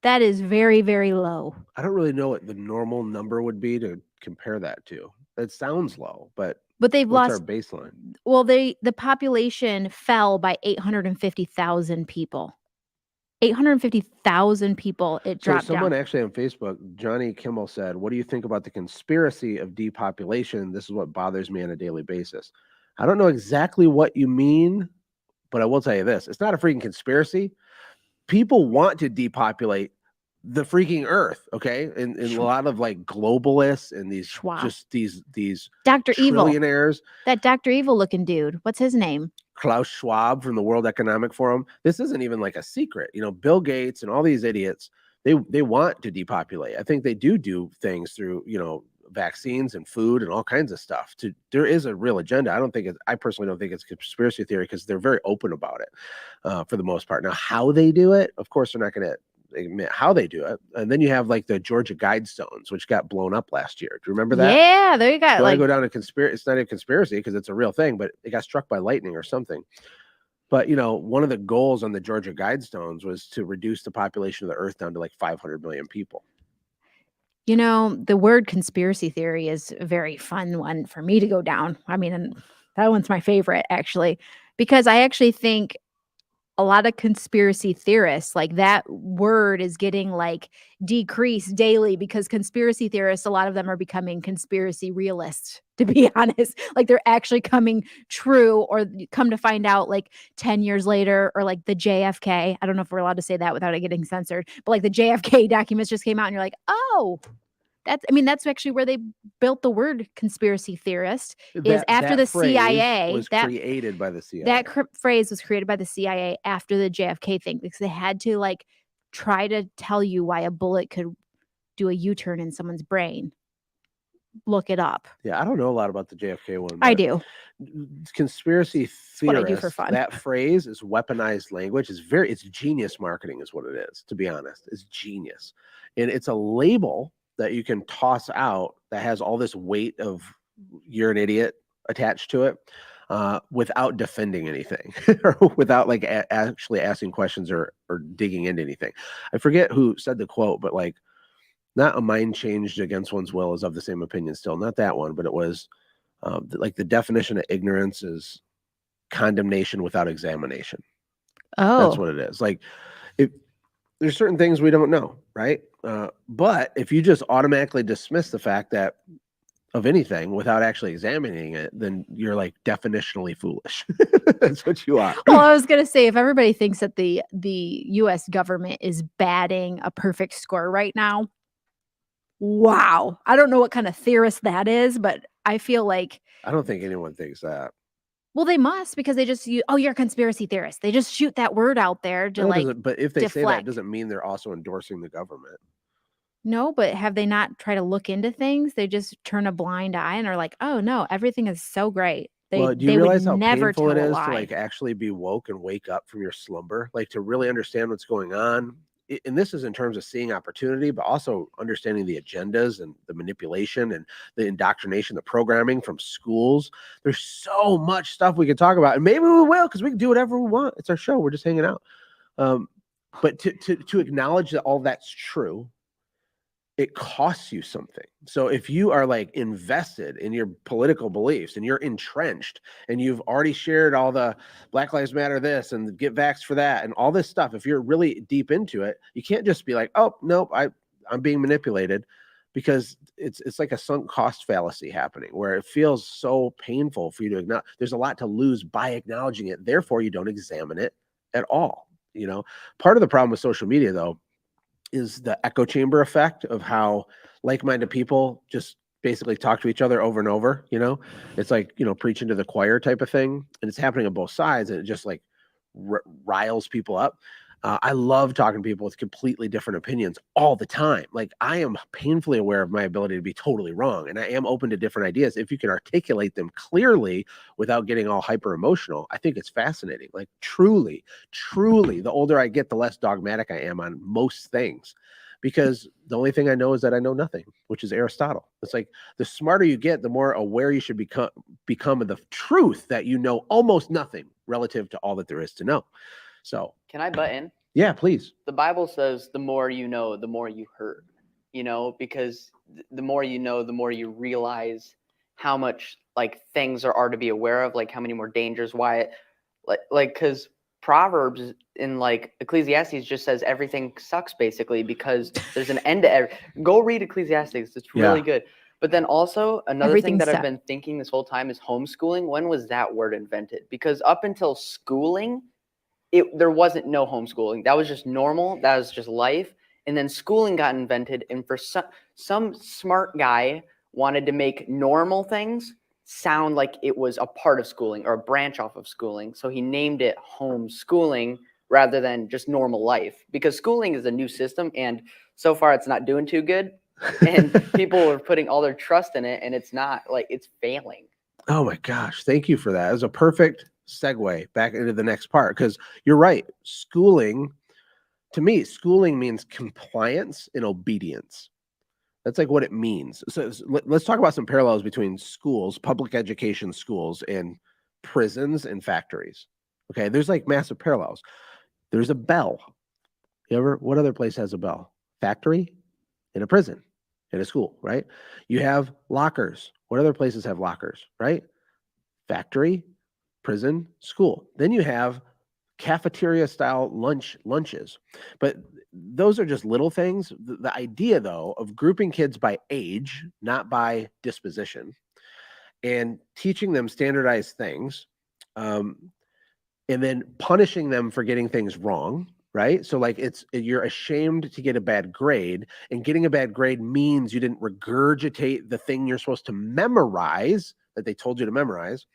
That is very, very low. I don't really know what the normal number would be to compare that to. That sounds low, but they've what's lost our baseline? Well, the population fell by 850,000 people. 850,000 people it So dropped someone down. actually on Facebook, Johnny Kimmel, said, "What do you think about the conspiracy of depopulation? This is what bothers me on a daily basis." I don't know exactly what you mean, but I will tell you this. It's not a freaking conspiracy. People want to depopulate the freaking earth, okay? And a lot of like globalists and these Schwab. just these Dr. Evil. trillionaires, That Dr. Evil looking dude. What's his name? Klaus Schwab from the World Economic Forum. This isn't even like a secret. You know, Bill Gates and all these idiots, they want to depopulate. I think they do things through, you know, vaccines and food and all kinds of stuff. There is a real agenda. I personally don't think it's conspiracy theory because they're very open about it for the most part. Now, how they do it, of course, they're not going to admit how they do it. And then you have like the Georgia Guidestones, which got blown up last year. Do you remember that? Yeah, there you got Do I like go down a conspiracy? It's not a conspiracy because it's a real thing, but it got struck by lightning or something. But, you know, one of the goals on the Georgia Guidestones was to reduce the population of the earth down to like 500 million people. You know, the word conspiracy theory is a very fun one for me to go down. I mean, and that one's my favorite actually, because I actually think a lot of conspiracy theorists, like that word is getting like decreased daily because conspiracy theorists, a lot of them are becoming conspiracy realists, to be honest. Like they're actually coming true, or come to find out like 10 years later, or like the JFK. I don't know if we're allowed to say that without it getting censored, but like the JFK documents just came out and you're like, oh, that's actually where they built the word conspiracy theorist, is after the CIA. Was created by the CIA. That phrase was created by the CIA after the JFK thing because they had to like try to tell you why a bullet could do a U-turn in someone's brain. Look it up. Yeah, I don't know a lot about the JFK one. I do. Conspiracy theorists, what I do for fun. That phrase is weaponized language. It's genius marketing is what it is, to be honest. It's genius. And it's a label that you can toss out that has all this weight of "you're an idiot" attached to it without defending anything or without like actually asking questions or digging into anything. I forget who said the quote, but like, not a mind changed against one's will is of the same opinion still. Not that one, but it was like the definition of ignorance is condemnation without examination. Oh, That's what it is. Like, there's certain things we don't know, right? But if you just automatically dismiss the fact that of anything without actually examining it, then you're like definitionally foolish. That's what you are. Well, I was gonna say, if everybody thinks that the U.S. government is batting a perfect score right now, wow! I don't know what kind of theorist that is, but I feel like I don't think anyone thinks that. Well, they must, because they just oh, you're a conspiracy theorist. They just shoot that word out there to That like doesn't, but if they say that, deflect. it doesn't mean they're also endorsing the government. No, but have they not tried to look into things? They just turn a blind eye and are like, oh no, everything is so great. Well, do you They would realize how never painful it tell a is to lie. like actually be woke and wake up from your slumber, like to really understand what's going on? And this is in terms of seeing opportunity, but also understanding the agendas and the manipulation and the indoctrination, the programming from schools. There's so much stuff we could talk about, and maybe we will, because we can do whatever we want. It's our show. We're just hanging out. But to acknowledge that all that's true, it costs you something. So if you are like invested in your political beliefs and you're entrenched and you've already shared all the Black Lives Matter this and get vaxxed for that and all this stuff, if you're really deep into it, you can't just be like, oh, nope, I'm being manipulated, because it's like a sunk cost fallacy happening where it feels so painful for you to acknowledge. There's a lot to lose by acknowledging it. Therefore, you don't examine it at all. You know, part of the problem with social media, though, is the echo chamber effect of how like-minded people just basically talk to each other over and over. You know, it's like, you know, preaching to the choir type of thing, and it's happening on both sides, and it just like riles people up. I love talking to people with completely different opinions all the time. Like, I am painfully aware of my ability to be totally wrong, and I am open to different ideas if you can articulate them clearly without getting all hyper emotional. I think it's fascinating. Like, truly, the older I get, the less dogmatic I am on most things, because the only thing I know is that I know nothing, which is Aristotle. It's like the smarter you get, the more aware you should become of the truth that you know almost nothing relative to all that there is to know. So, Can I butt in? yeah, please. The Bible says the more you know, the more you hurt, you know, because the more you know, the more you realize how much like things are to be aware of, like how many more dangers, why it like because Proverbs in like Ecclesiastes just says everything sucks basically because there's an end to go read Ecclesiastes. It's really good. But then also another thing Everything that I've sucks. been thinking this whole time is homeschooling. When was that word invented? Because up until schooling, there wasn't no homeschooling. That was just normal. That was just life. And then schooling got invented, and for some smart guy wanted to make normal things sound like it was a part of schooling or a branch off of schooling. So he named it homeschooling rather than just normal life, because schooling is a new system, and so far it's not doing too good. And people are putting all their trust in it, and it's not, like, it's failing. Oh my gosh, thank you for that. It was a perfect segue back into the next part, because you're right. Schooling, to me, schooling means compliance and obedience. That's like what it means. So let's talk about some parallels between schools, public education schools, and prisons and factories. Okay, there's like massive parallels. There's a bell. What other place has a bell? Factory, in a prison, in a school, right? You have lockers. What other places have lockers, right? Factory, prison, school. Then you have cafeteria style lunches. But those are just little things. The idea, though, of grouping kids by age, not by disposition, and teaching them standardized things, and then punishing them for getting things wrong, right? So like you're ashamed to get a bad grade, and getting a bad grade means you didn't regurgitate the thing you're supposed to memorize that they told you to memorize.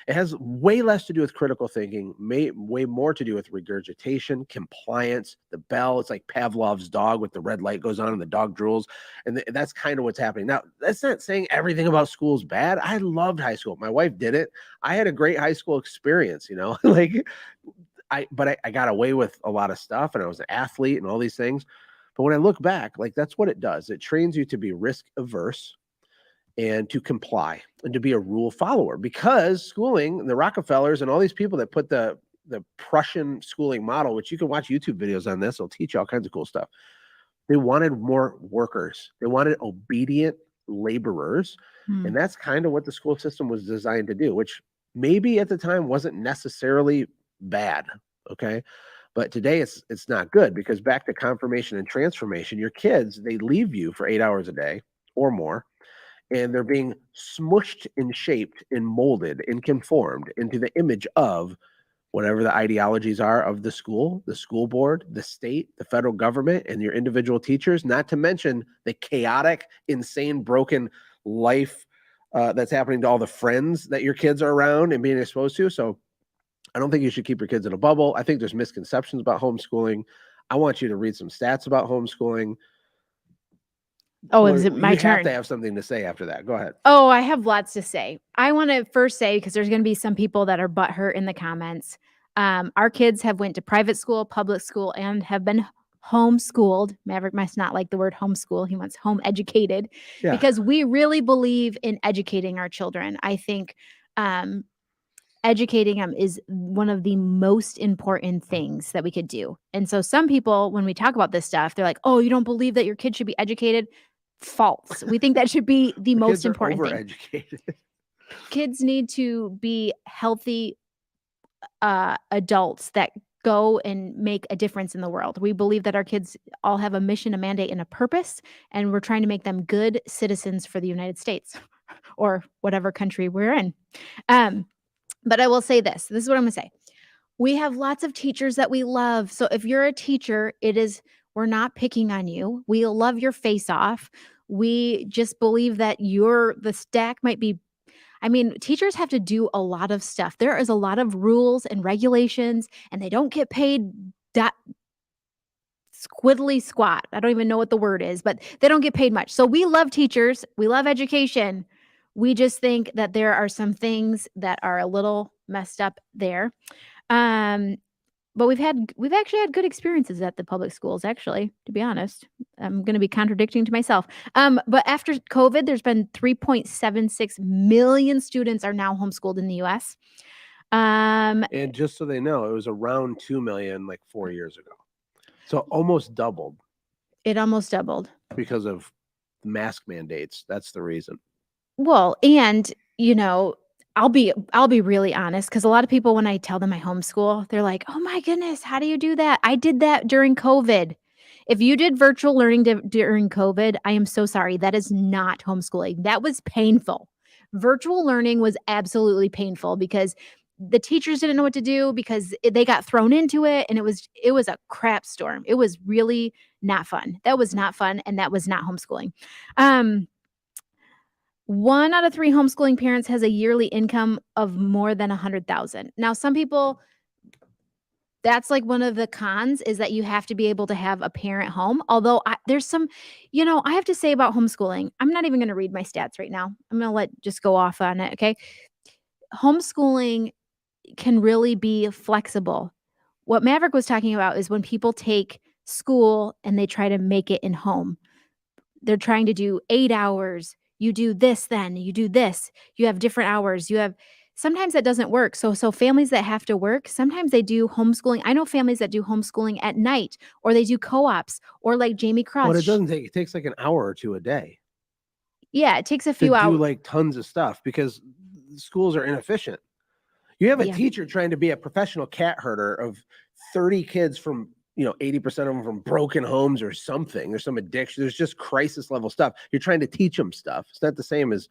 It has way less to do with critical thinking, way more to do with regurgitation, compliance, the bell. It's like Pavlov's dog with the red light goes on and the dog drools. And that's kind of what's happening. Now, that's not saying everything about school is bad. I loved high school. My wife did it. I had a great high school experience, you know, like I got away with a lot of stuff, and I was an athlete and all these things. But when I look back, like that's what it does. It trains you to be risk averse and to comply and to be a rule follower, because schooling, the Rockefellers and all these people that put the Prussian schooling model, which you can watch YouTube videos on this, it'll teach you all kinds of cool stuff. They wanted more workers. They wanted obedient laborers. And that's kind of what the school system was designed to do, which maybe at the time wasn't necessarily bad. Okay. But today it's not good, because back to confirmation and transformation, your kids, they leave you for 8 hours a day or more, and they're being smushed and shaped and molded and conformed into the image of whatever the ideologies are of the school board, the state, the federal government, and your individual teachers, not to mention the chaotic, insane, broken life that's happening to all the friends that your kids are around and being exposed to. So I don't think you should keep your kids in a bubble. I think there's misconceptions about homeschooling. I want you to read some stats about homeschooling. Oh, is it my you turn? have to have something to say after that. Go ahead. Oh, I have lots to say. I want to first say, because there's going to be some people that are butthurt in the comments. Our kids have went to private school, public school, and have been homeschooled. Maverick must not like the word homeschool. He wants home educated Yeah. because we really believe in educating our children. I think educating them is one of the most important things that we could do. And so some people, when we talk about this stuff, they're like, oh, you don't believe that your kid should be educated? False. We think that should be the most kids are important thing. overeducated. Kids need to be healthy adults that go and make a difference in the world. We believe that our kids all have a mission, a mandate, and a purpose, and we're trying to make them good citizens for the United States or whatever country we're in. But I will say this. This is what I'm going to say. We have lots of teachers that we love. So if you're a teacher, we're not picking on you. We love your face off. We just believe that the stack might be, teachers have to do a lot of stuff. There is a lot of rules and regulations, and they don't get paid that squiddly squat. I don't even know what the word is, but they don't get paid much. So we love teachers. We love education. We just think that there are some things that are a little messed up there. But we've actually had good experiences at the public schools, actually, to be honest. I'm going to be contradicting to myself. But after COVID, there's been 3.76 million students are now homeschooled in the US. And just so they know, it was around 2 million like 4 years ago. So almost doubled. It almost doubled. Because of mask mandates. That's the reason. Well, and, I'll be really honest, because a lot of people, when I tell them I homeschool, they're like, oh my goodness, how do you do that? I did that during COVID. If you did virtual learning during COVID, I am so sorry. That is not homeschooling. That was painful. Virtual learning was absolutely painful because the teachers didn't know what to do because they got thrown into it, and it was a crap storm. It was really not fun. That was not fun, and that was not homeschooling. 1 out of 3 homeschooling parents has a yearly income of more than 100,000. Now, some people, that's like one of the cons, is that you have to be able to have a parent home. Although there's some, I have to say about homeschooling, I'm not even going to read my stats right now. I'm going to just go off on it. Okay. Homeschooling can really be flexible. What Maverick was talking about is when people take school and they try to make it in home. They're trying to do 8 hours. You do this, then you do this. You have different hours. Sometimes that doesn't work. So families that have to work, sometimes they do homeschooling. I know families that do homeschooling at night, or they do co-ops, or like Jamie Cross. But it takes like an hour or two a day. Yeah, it takes a few hours. To do like tons of stuff because schools are inefficient. You have a teacher trying to be a professional cat herder of 30 kids from 80% of them from broken homes or something. There's some addiction. There's just crisis level stuff. You're trying to teach them stuff. It's not the same as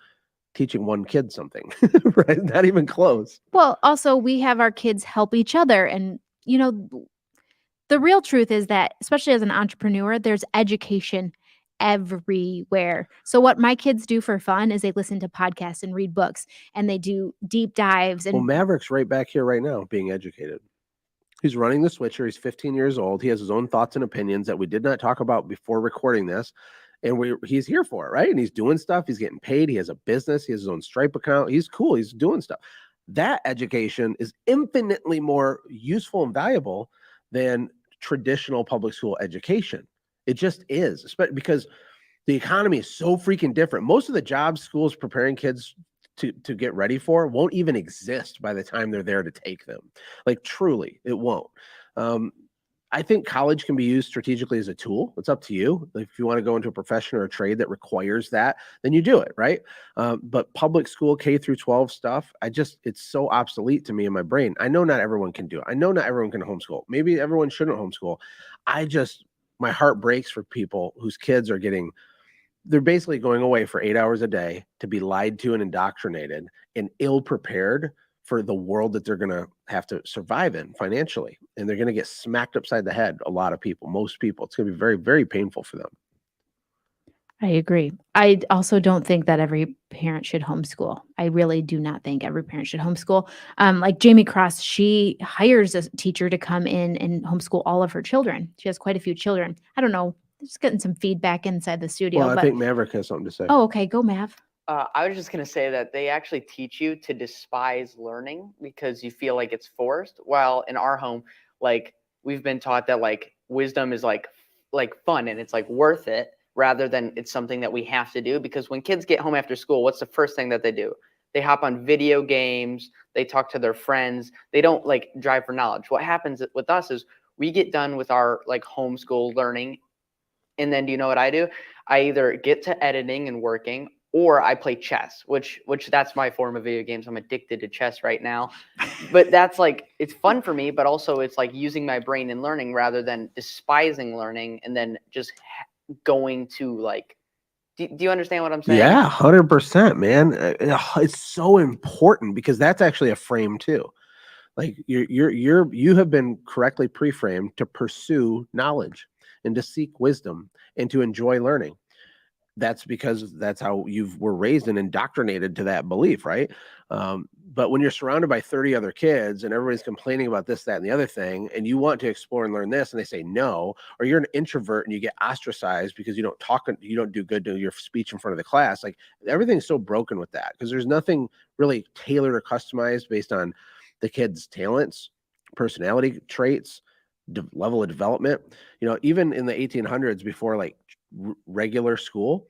teaching one kid something, right? Not even close. Well, also we have our kids help each other. And, the real truth is that, especially as an entrepreneur, there's education everywhere. So what my kids do for fun is they listen to podcasts and read books, and they do deep dives. And Maverick's right back here right now being educated. He's running the Switcher. He's 15 years old. He has his own thoughts and opinions that we did not talk about before recording this. And he's here for it, right? And he's doing stuff. He's getting paid. He has a business. He has his own Stripe account. He's cool. He's doing stuff. That education is infinitely more useful and valuable than traditional public school education. It just is, especially because the economy is so freaking different. Most of the jobs schools preparing kids to get ready for won't even exist by the time they're there to take them. Like truly, it won't. I think college can be used strategically as a tool. It's up to you. Like if you want to go into a profession or a trade that requires that, then you do it, right? But public school K through 12 stuff, it's so obsolete to me in my brain. I know not everyone can do it. I know not everyone can homeschool. Maybe everyone shouldn't homeschool. My heart breaks for people whose kids are they're basically going away for 8 hours a day to be lied to and indoctrinated and ill prepared for the world that they're going to have to survive in financially. And they're going to get smacked upside the head. A lot of people, most people, it's going to be very, very painful for them. I agree. I also don't think that every parent should homeschool. I really do not think every parent should homeschool. Like Jamie Cross, she hires a teacher to come in and homeschool all of her children. She has quite a few children. I don't know, just getting some feedback inside the studio. Well, I but think Maverick has something to say. oh, okay, go Mav. I was just going to say that they actually teach you to despise learning because you feel like it's forced. While in our home, like we've been taught that like wisdom is like fun and it's like worth it rather than it's something that we have to do. Because when kids get home after school, what's the first thing that they do? They hop on video games. They talk to their friends. They don't like drive for knowledge. What happens with us is we get done with our like homeschool learning. And then do you know what I do? I either get to editing and working or I play chess, which that's my form of video games. I'm addicted to chess right now. But that's like, it's fun for me, but also it's like using my brain and learning rather than despising learning and then just going to like, do you understand what I'm saying? Yeah, 100%, man. It's so important because that's actually a frame too. Like you have been correctly pre-framed to pursue knowledge and to seek wisdom and to enjoy learning. That's because that's how you were raised and indoctrinated to that belief, right? But when you're surrounded by 30 other kids and everybody's complaining about this, that, and the other thing, and you want to explore and learn this, and they say no, or you're an introvert and you get ostracized because you don't talk, you don't do good to your speech in front of the class, like everything's so broken with that because there's nothing really tailored or customized based on the kid's talents, personality traits, level of development. Even in the 1800s, before like regular school,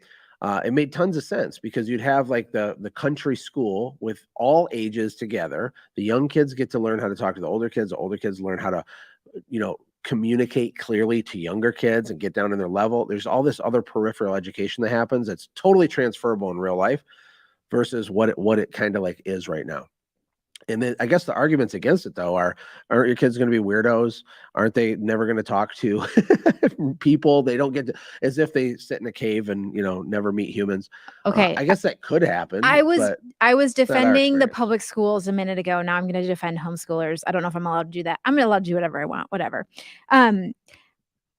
it made tons of sense because you'd have like the country school with all ages together. The young kids get to learn how to talk to the older kids learn how to communicate clearly to younger kids and get down in their level. There's all this other peripheral education that happens that's totally transferable in real life versus what it kind of like is right now. And then I guess the arguments against it though aren't your kids going to be weirdos? Aren't they never going to talk to people? They don't get to, as if they sit in a cave and never meet humans. Okay. I guess that could happen. I was defending the experience. public schools a minute ago. Now I'm going to defend homeschoolers. I don't know if I'm allowed to do that. I'm allowed to do whatever I want, whatever.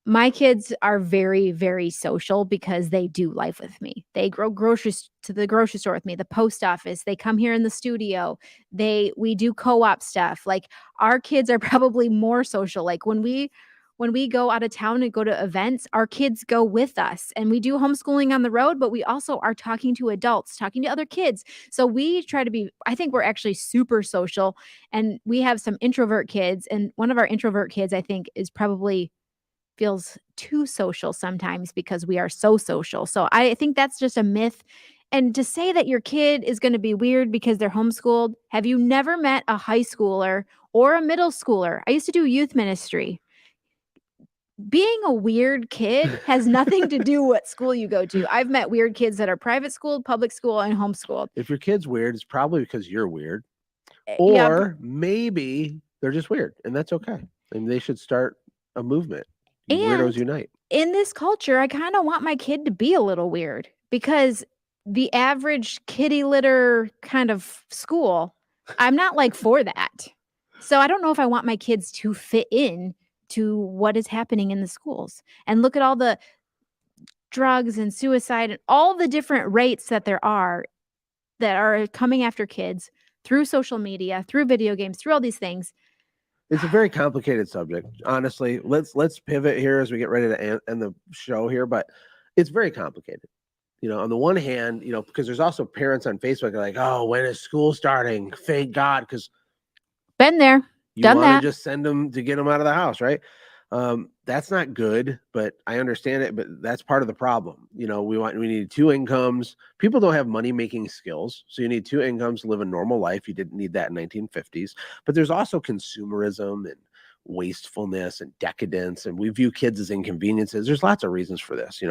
My kids are very, very social because they do life with me. They grow groceries to the grocery store with me, the post office. They come here in the studio. We do co-op stuff. Like our kids are probably more social. Like when we go out of town and go to events, our kids go with us and we do homeschooling on the road, but we also are talking to adults, talking to other kids. So we try to be, I think we're actually super social, and we have some introvert kids. And one of our introvert kids, I think, is probably feels too social sometimes because we are so social. So I think that's just a myth. And to say that your kid is going to be weird because they're homeschooled, have you never met a high schooler or a middle schooler? I used to do youth ministry. Being a weird kid has nothing to do what school you go to. I've met weird kids that are private schooled, public school, and homeschooled. If your kid's weird, it's probably because you're weird. Yeah, Or maybe they're just weird, and that's okay. And they should start a movement. Weirdos And Unite. in this culture, I kind of want my kid to be a little weird because the average kitty litter kind of school, I'm not like for that. So I don't know if I want my kids to fit in to what is happening in the schools. And look at all the drugs and suicide and all the different rates that there are that are coming after kids through social media, through video games, through all these things. It's a very complicated subject, honestly. Let's pivot here as we get ready to end the show here, but it's very complicated. On the one hand, because there's also parents on Facebook are like, "Oh, when is school starting? Thank God," because Been there, you done want that. to just send them to get them out of the house, right? That's not good, but I understand it. But that's part of the problem. We need two incomes. People don't have money making skills, so you need two incomes to live a normal life. You didn't need that in 1950s. But there's also consumerism and wastefulness and decadence, and we view kids as inconveniences. There's lots of reasons for this.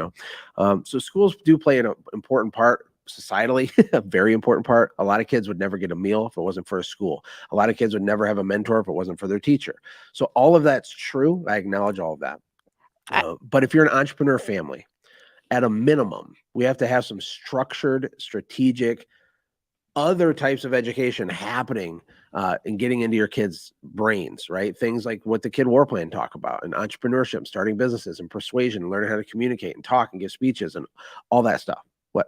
So schools do play an important part societally, a very important part. A lot of kids would never get a meal if it wasn't for a school. A lot of kids would never have a mentor if it wasn't for their teacher. So all of that's true. I acknowledge all of that. But if you're an entrepreneur family, at a minimum, we have to have some structured, strategic, other types of education happening and getting into your kids' brains, right? Things like what the Kid War Plan talk about, and entrepreneurship, starting businesses, and persuasion, and learning how to communicate and talk and give speeches and all that stuff. What?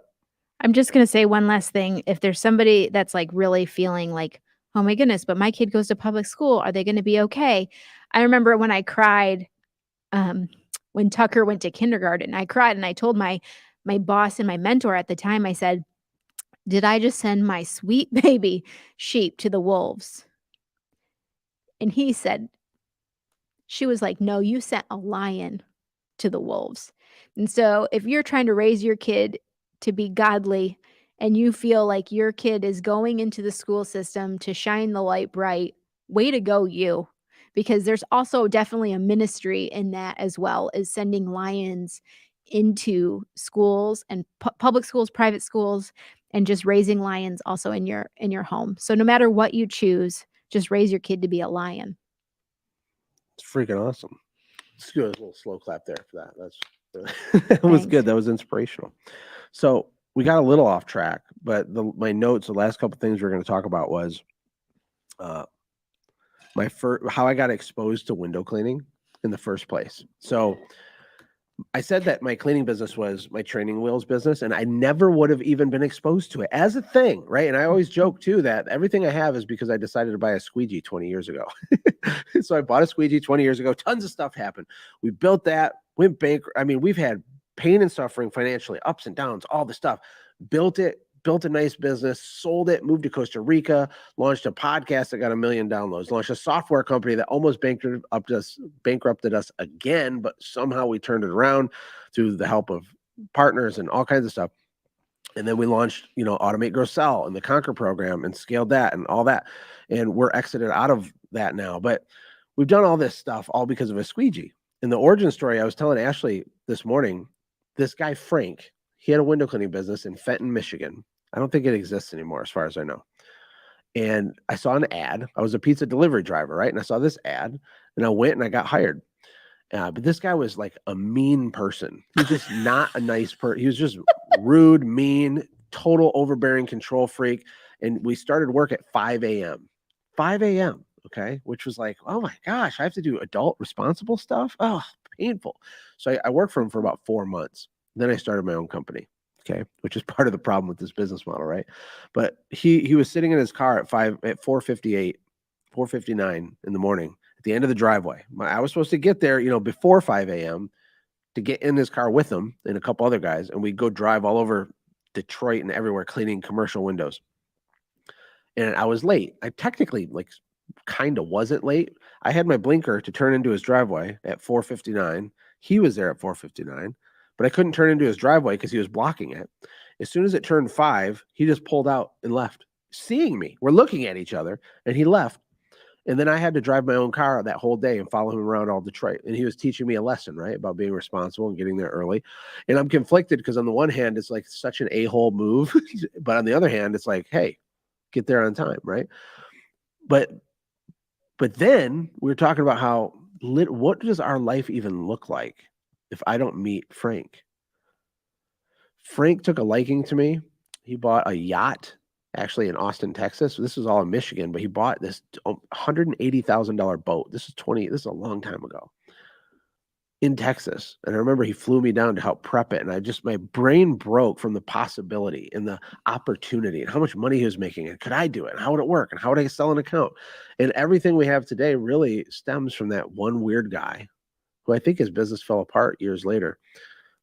I'm just going to say one last thing. If there's somebody that's like really feeling like, oh my goodness, but my kid goes to public school, are they going to be okay? I remember when I cried when Tucker went to kindergarten. I cried and I told my boss and my mentor at the time, I said, did I just send my sweet baby sheep to the wolves? And he said, she was like, no, you sent a lion to the wolves. And so if you're trying to raise your kid to be godly and you feel like your kid is going into the school system to shine the light bright, way to go, you. Because there's also definitely a ministry in that as well, as sending lions into schools and public schools, private schools, and just raising lions also in your home. So no matter what you choose, just raise your kid to be a lion. It's freaking awesome. Let's do a little slow clap there for that. That was good. That was inspirational. So we got a little off track, but my notes, the last couple things we were going to talk about was how I got exposed to window cleaning in the first place. So I said that my cleaning business was my training wheels business, and I never would have even been exposed to it as a thing, right? And I always joke too that everything I have is because I decided to buy a squeegee 20 years ago. So I bought a squeegee 20 years ago. Tons of stuff happened. We built that, went bankrupt. I mean, we've had pain and suffering financially, ups and downs, all the stuff. Built a nice business, sold it, moved to Costa Rica, launched a podcast that got 1 million downloads, launched a software company that almost bankrupted us again, but somehow we turned it around through the help of partners and all kinds of stuff. And then we launched, Automate, Grow, Sell and the Conquer program and scaled that and all that. And we're exited out of that now. But we've done all this stuff all because of a squeegee. In the origin story, I was telling Ashlee this morning, this guy, Frank, he had a window cleaning business in Fenton, Michigan. I don't think it exists anymore, as far as I know. And I saw an ad. I was a pizza delivery driver, right? And I saw this ad, and I went and I got hired. But this guy was like a mean person. He was just not a nice person. He was just rude, mean, total overbearing control freak. And we started work at 5 a.m. 5 a.m. Okay. Which was like, oh my gosh, I have to do adult responsible stuff. Oh, painful. So I worked for him for about 4 months. Then I started my own company. Okay. Which is part of the problem with this business model, right? But he was sitting in his car at 4:58, 4:59 in the morning at the end of the driveway. I was supposed to get there, before 5 a.m. to get in his car with him and a couple other guys. And we'd go drive all over Detroit and everywhere cleaning commercial windows. And I was late. I technically kind of wasn't late. I had my blinker to turn into his driveway at 4:59. He was there at 4:59, but I couldn't turn into his driveway because he was blocking it. As soon as it turned 5, he just pulled out and left, seeing me. We're looking at each other, and he left. And then I had to drive my own car that whole day and follow him around all Detroit. And he was teaching me a lesson, right, about being responsible and getting there early. And I'm conflicted because on the one hand, it's like such an a-hole move. But on the other hand, it's like, hey, get there on time, right? But then we were talking about how what does our life even look like if I don't meet Frank? Frank took a liking to me. He bought a yacht, actually in Austin, Texas. This was all in Michigan, but he bought this $180,000 boat. This is a long time ago in Texas. And I remember he flew me down to help prep it. And my brain broke from the possibility and the opportunity and how much money he was making. And could I do it? And how would it work? And how would I sell an account? And everything we have today really stems from that one weird guy who I think his business fell apart years later.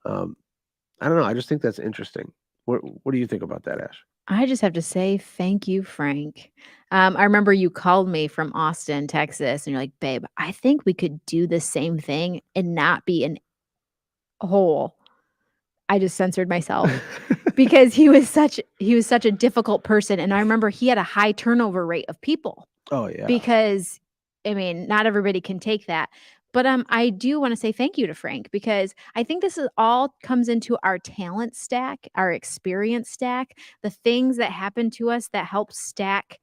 I don't know. I just think that's interesting. What do you think about that, Ash? I just have to say thank you, Frank. I remember you called me from Austin, Texas, and you're like, babe, I think we could do the same thing and not be in a hole. I just censored myself because he was such a difficult person. And I remember he had a high turnover rate of people. Oh, yeah. Because, not everybody can take that. But I do want to say thank you to Frank because I think this all comes into our talent stack, our experience stack, the things that happen to us that help stack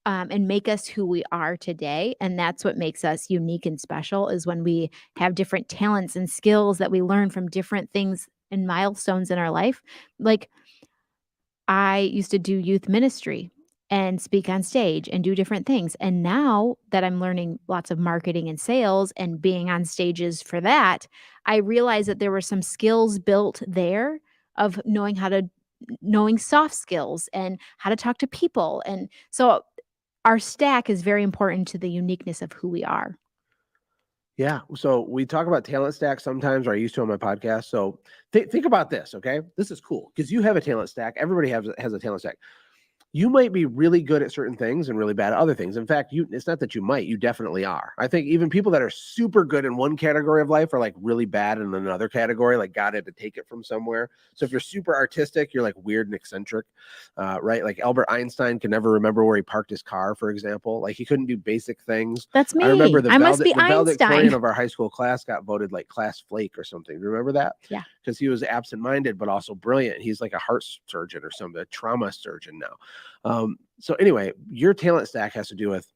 and make us who we are today. And that's what makes us unique and special is when we have different talents and skills that we learn from different things and milestones in our life. Like I used to do youth ministry and speak on stage and do different things. And now that I'm learning lots of marketing and sales and being on stages for that, I realized that there were some skills built there of knowing soft skills and how to talk to people. And so our stack is very important to the uniqueness of who we are. Yeah. So we talk about talent stack sometimes, or I used to on my podcast. So think about this. Okay. This is cool because you have a talent stack. Everybody has a talent stack. You might be really good at certain things and really bad at other things. In fact, it's not that you might, you definitely are. I think even people that are super good in one category of life are like really bad in another category, like God had to take it from somewhere. So if you're super artistic, you're like weird and eccentric, right? Like Albert Einstein can never remember where he parked his car, for example. Like he couldn't do basic things. That's me. I remember the must be the valedictorian Einstein. of our high school class got voted like class flake or something. Do you remember that? Yeah. Because he was absent-minded, but also brilliant. He's like a heart surgeon or something, a trauma surgeon now. So anyway, your talent stack has to do with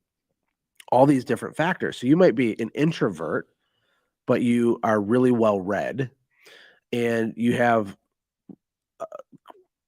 all these different factors. So you might be an introvert, but you are really well read, and you have,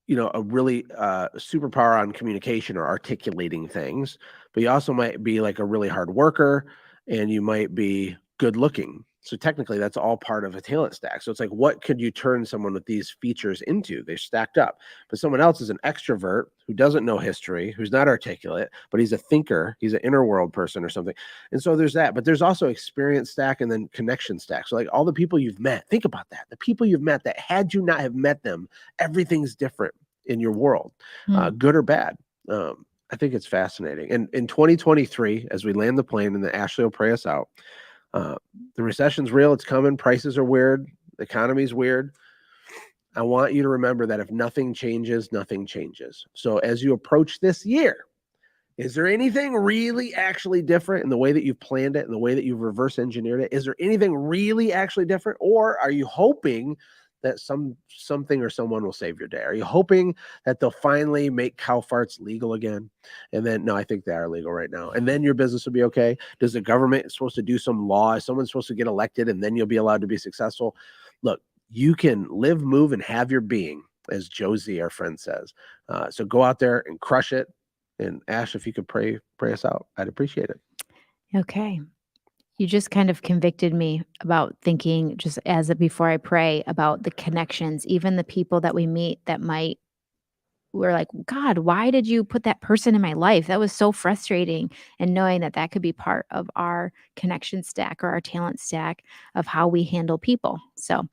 a really superpower on communication or articulating things. But you also might be like a really hard worker, and you might be good looking. So technically, that's all part of a talent stack. So it's like, what could you turn someone with these features into? They're stacked up. But someone else is an extrovert who doesn't know history, who's not articulate, but he's a thinker. He's an inner world person or something. And so there's that. But there's also experience stack and then connection stack. So like all the people you've met, think about that. The people you've met that had you not have met them, everything's different in your world, good or bad. I think it's fascinating. And in 2023, as we land the plane and then Ashlee will pray us out, the recession's real. It's coming. Prices are weird. The economy's weird. I want you to remember that if nothing changes, nothing changes. So as you approach this year, is there anything really actually different in the way that you've planned it and the way that you've reverse engineered it? Is there anything really actually different? Or are you hoping that something or someone will save your day? Are you hoping that they'll finally make cow farts legal again? And then, no, I think they are legal right now. And then your business will be okay. Does the government supposed to do some law? Is someone supposed to get elected and then you'll be allowed to be successful? Look, you can live, move, and have your being, as Josie, our friend, says. So go out there and crush it. And Ash, if you could pray us out, I'd appreciate it. Okay. You just kind of convicted me about thinking just before I pray about the connections, even the people that we meet that we're like, God, why did you put that person in my life? That was so frustrating. And knowing that could be part of our connection stack or our talent stack of how we handle people. So,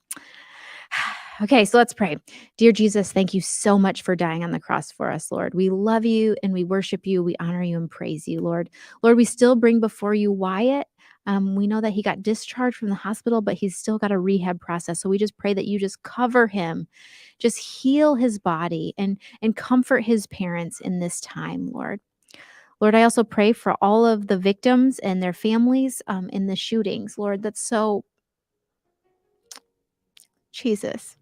okay, so let's pray. Dear Jesus, thank you so much for dying on the cross for us, Lord. We love you and we worship you. We honor you and praise you, Lord. Lord, we still bring before you Wyatt. We know that he got discharged from the hospital, but he's still got a rehab process. So we just pray that you just cover him, just heal his body and comfort his parents in this time, Lord. Lord, I also pray for all of the victims and their families in the shootings, Lord. That's so, Jesus.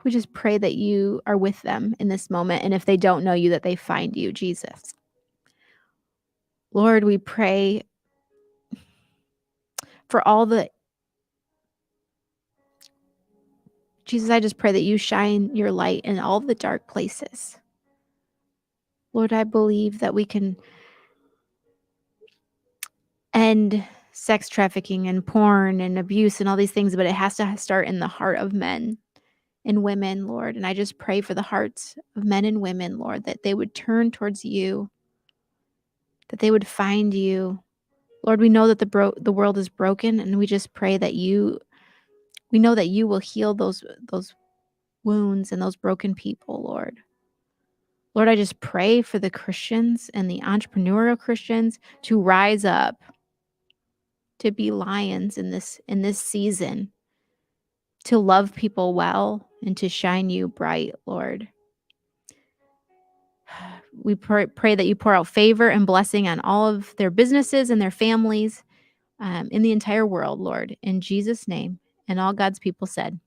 We just pray that you are with them in this moment. And if they don't know you, that they find you, Jesus. Lord, we pray for all the, Jesus, I just pray that you shine your light in all the dark places. Lord, I believe that we can end sex trafficking and porn and abuse and all these things, but it has to start in the heart of men and women, Lord. And I just pray for the hearts of men and women, Lord, that they would turn towards you, that they would find you. Lord, we know that the world is broken, and we just pray that we know that you will heal those wounds and those broken people, Lord. Lord, I just pray for the Christians and the entrepreneurial Christians to rise up, to be lions in this season, to love people well and to shine you bright, Lord. We pray that you pour out favor and blessing on all of their businesses and their families in the entire world, Lord. In Jesus' name. And all God's people said,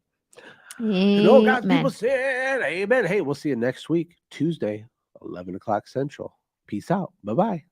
And all God's amen. people said, amen. Hey, we'll see you next week, Tuesday, 11 o'clock Central. Peace out. Bye-bye.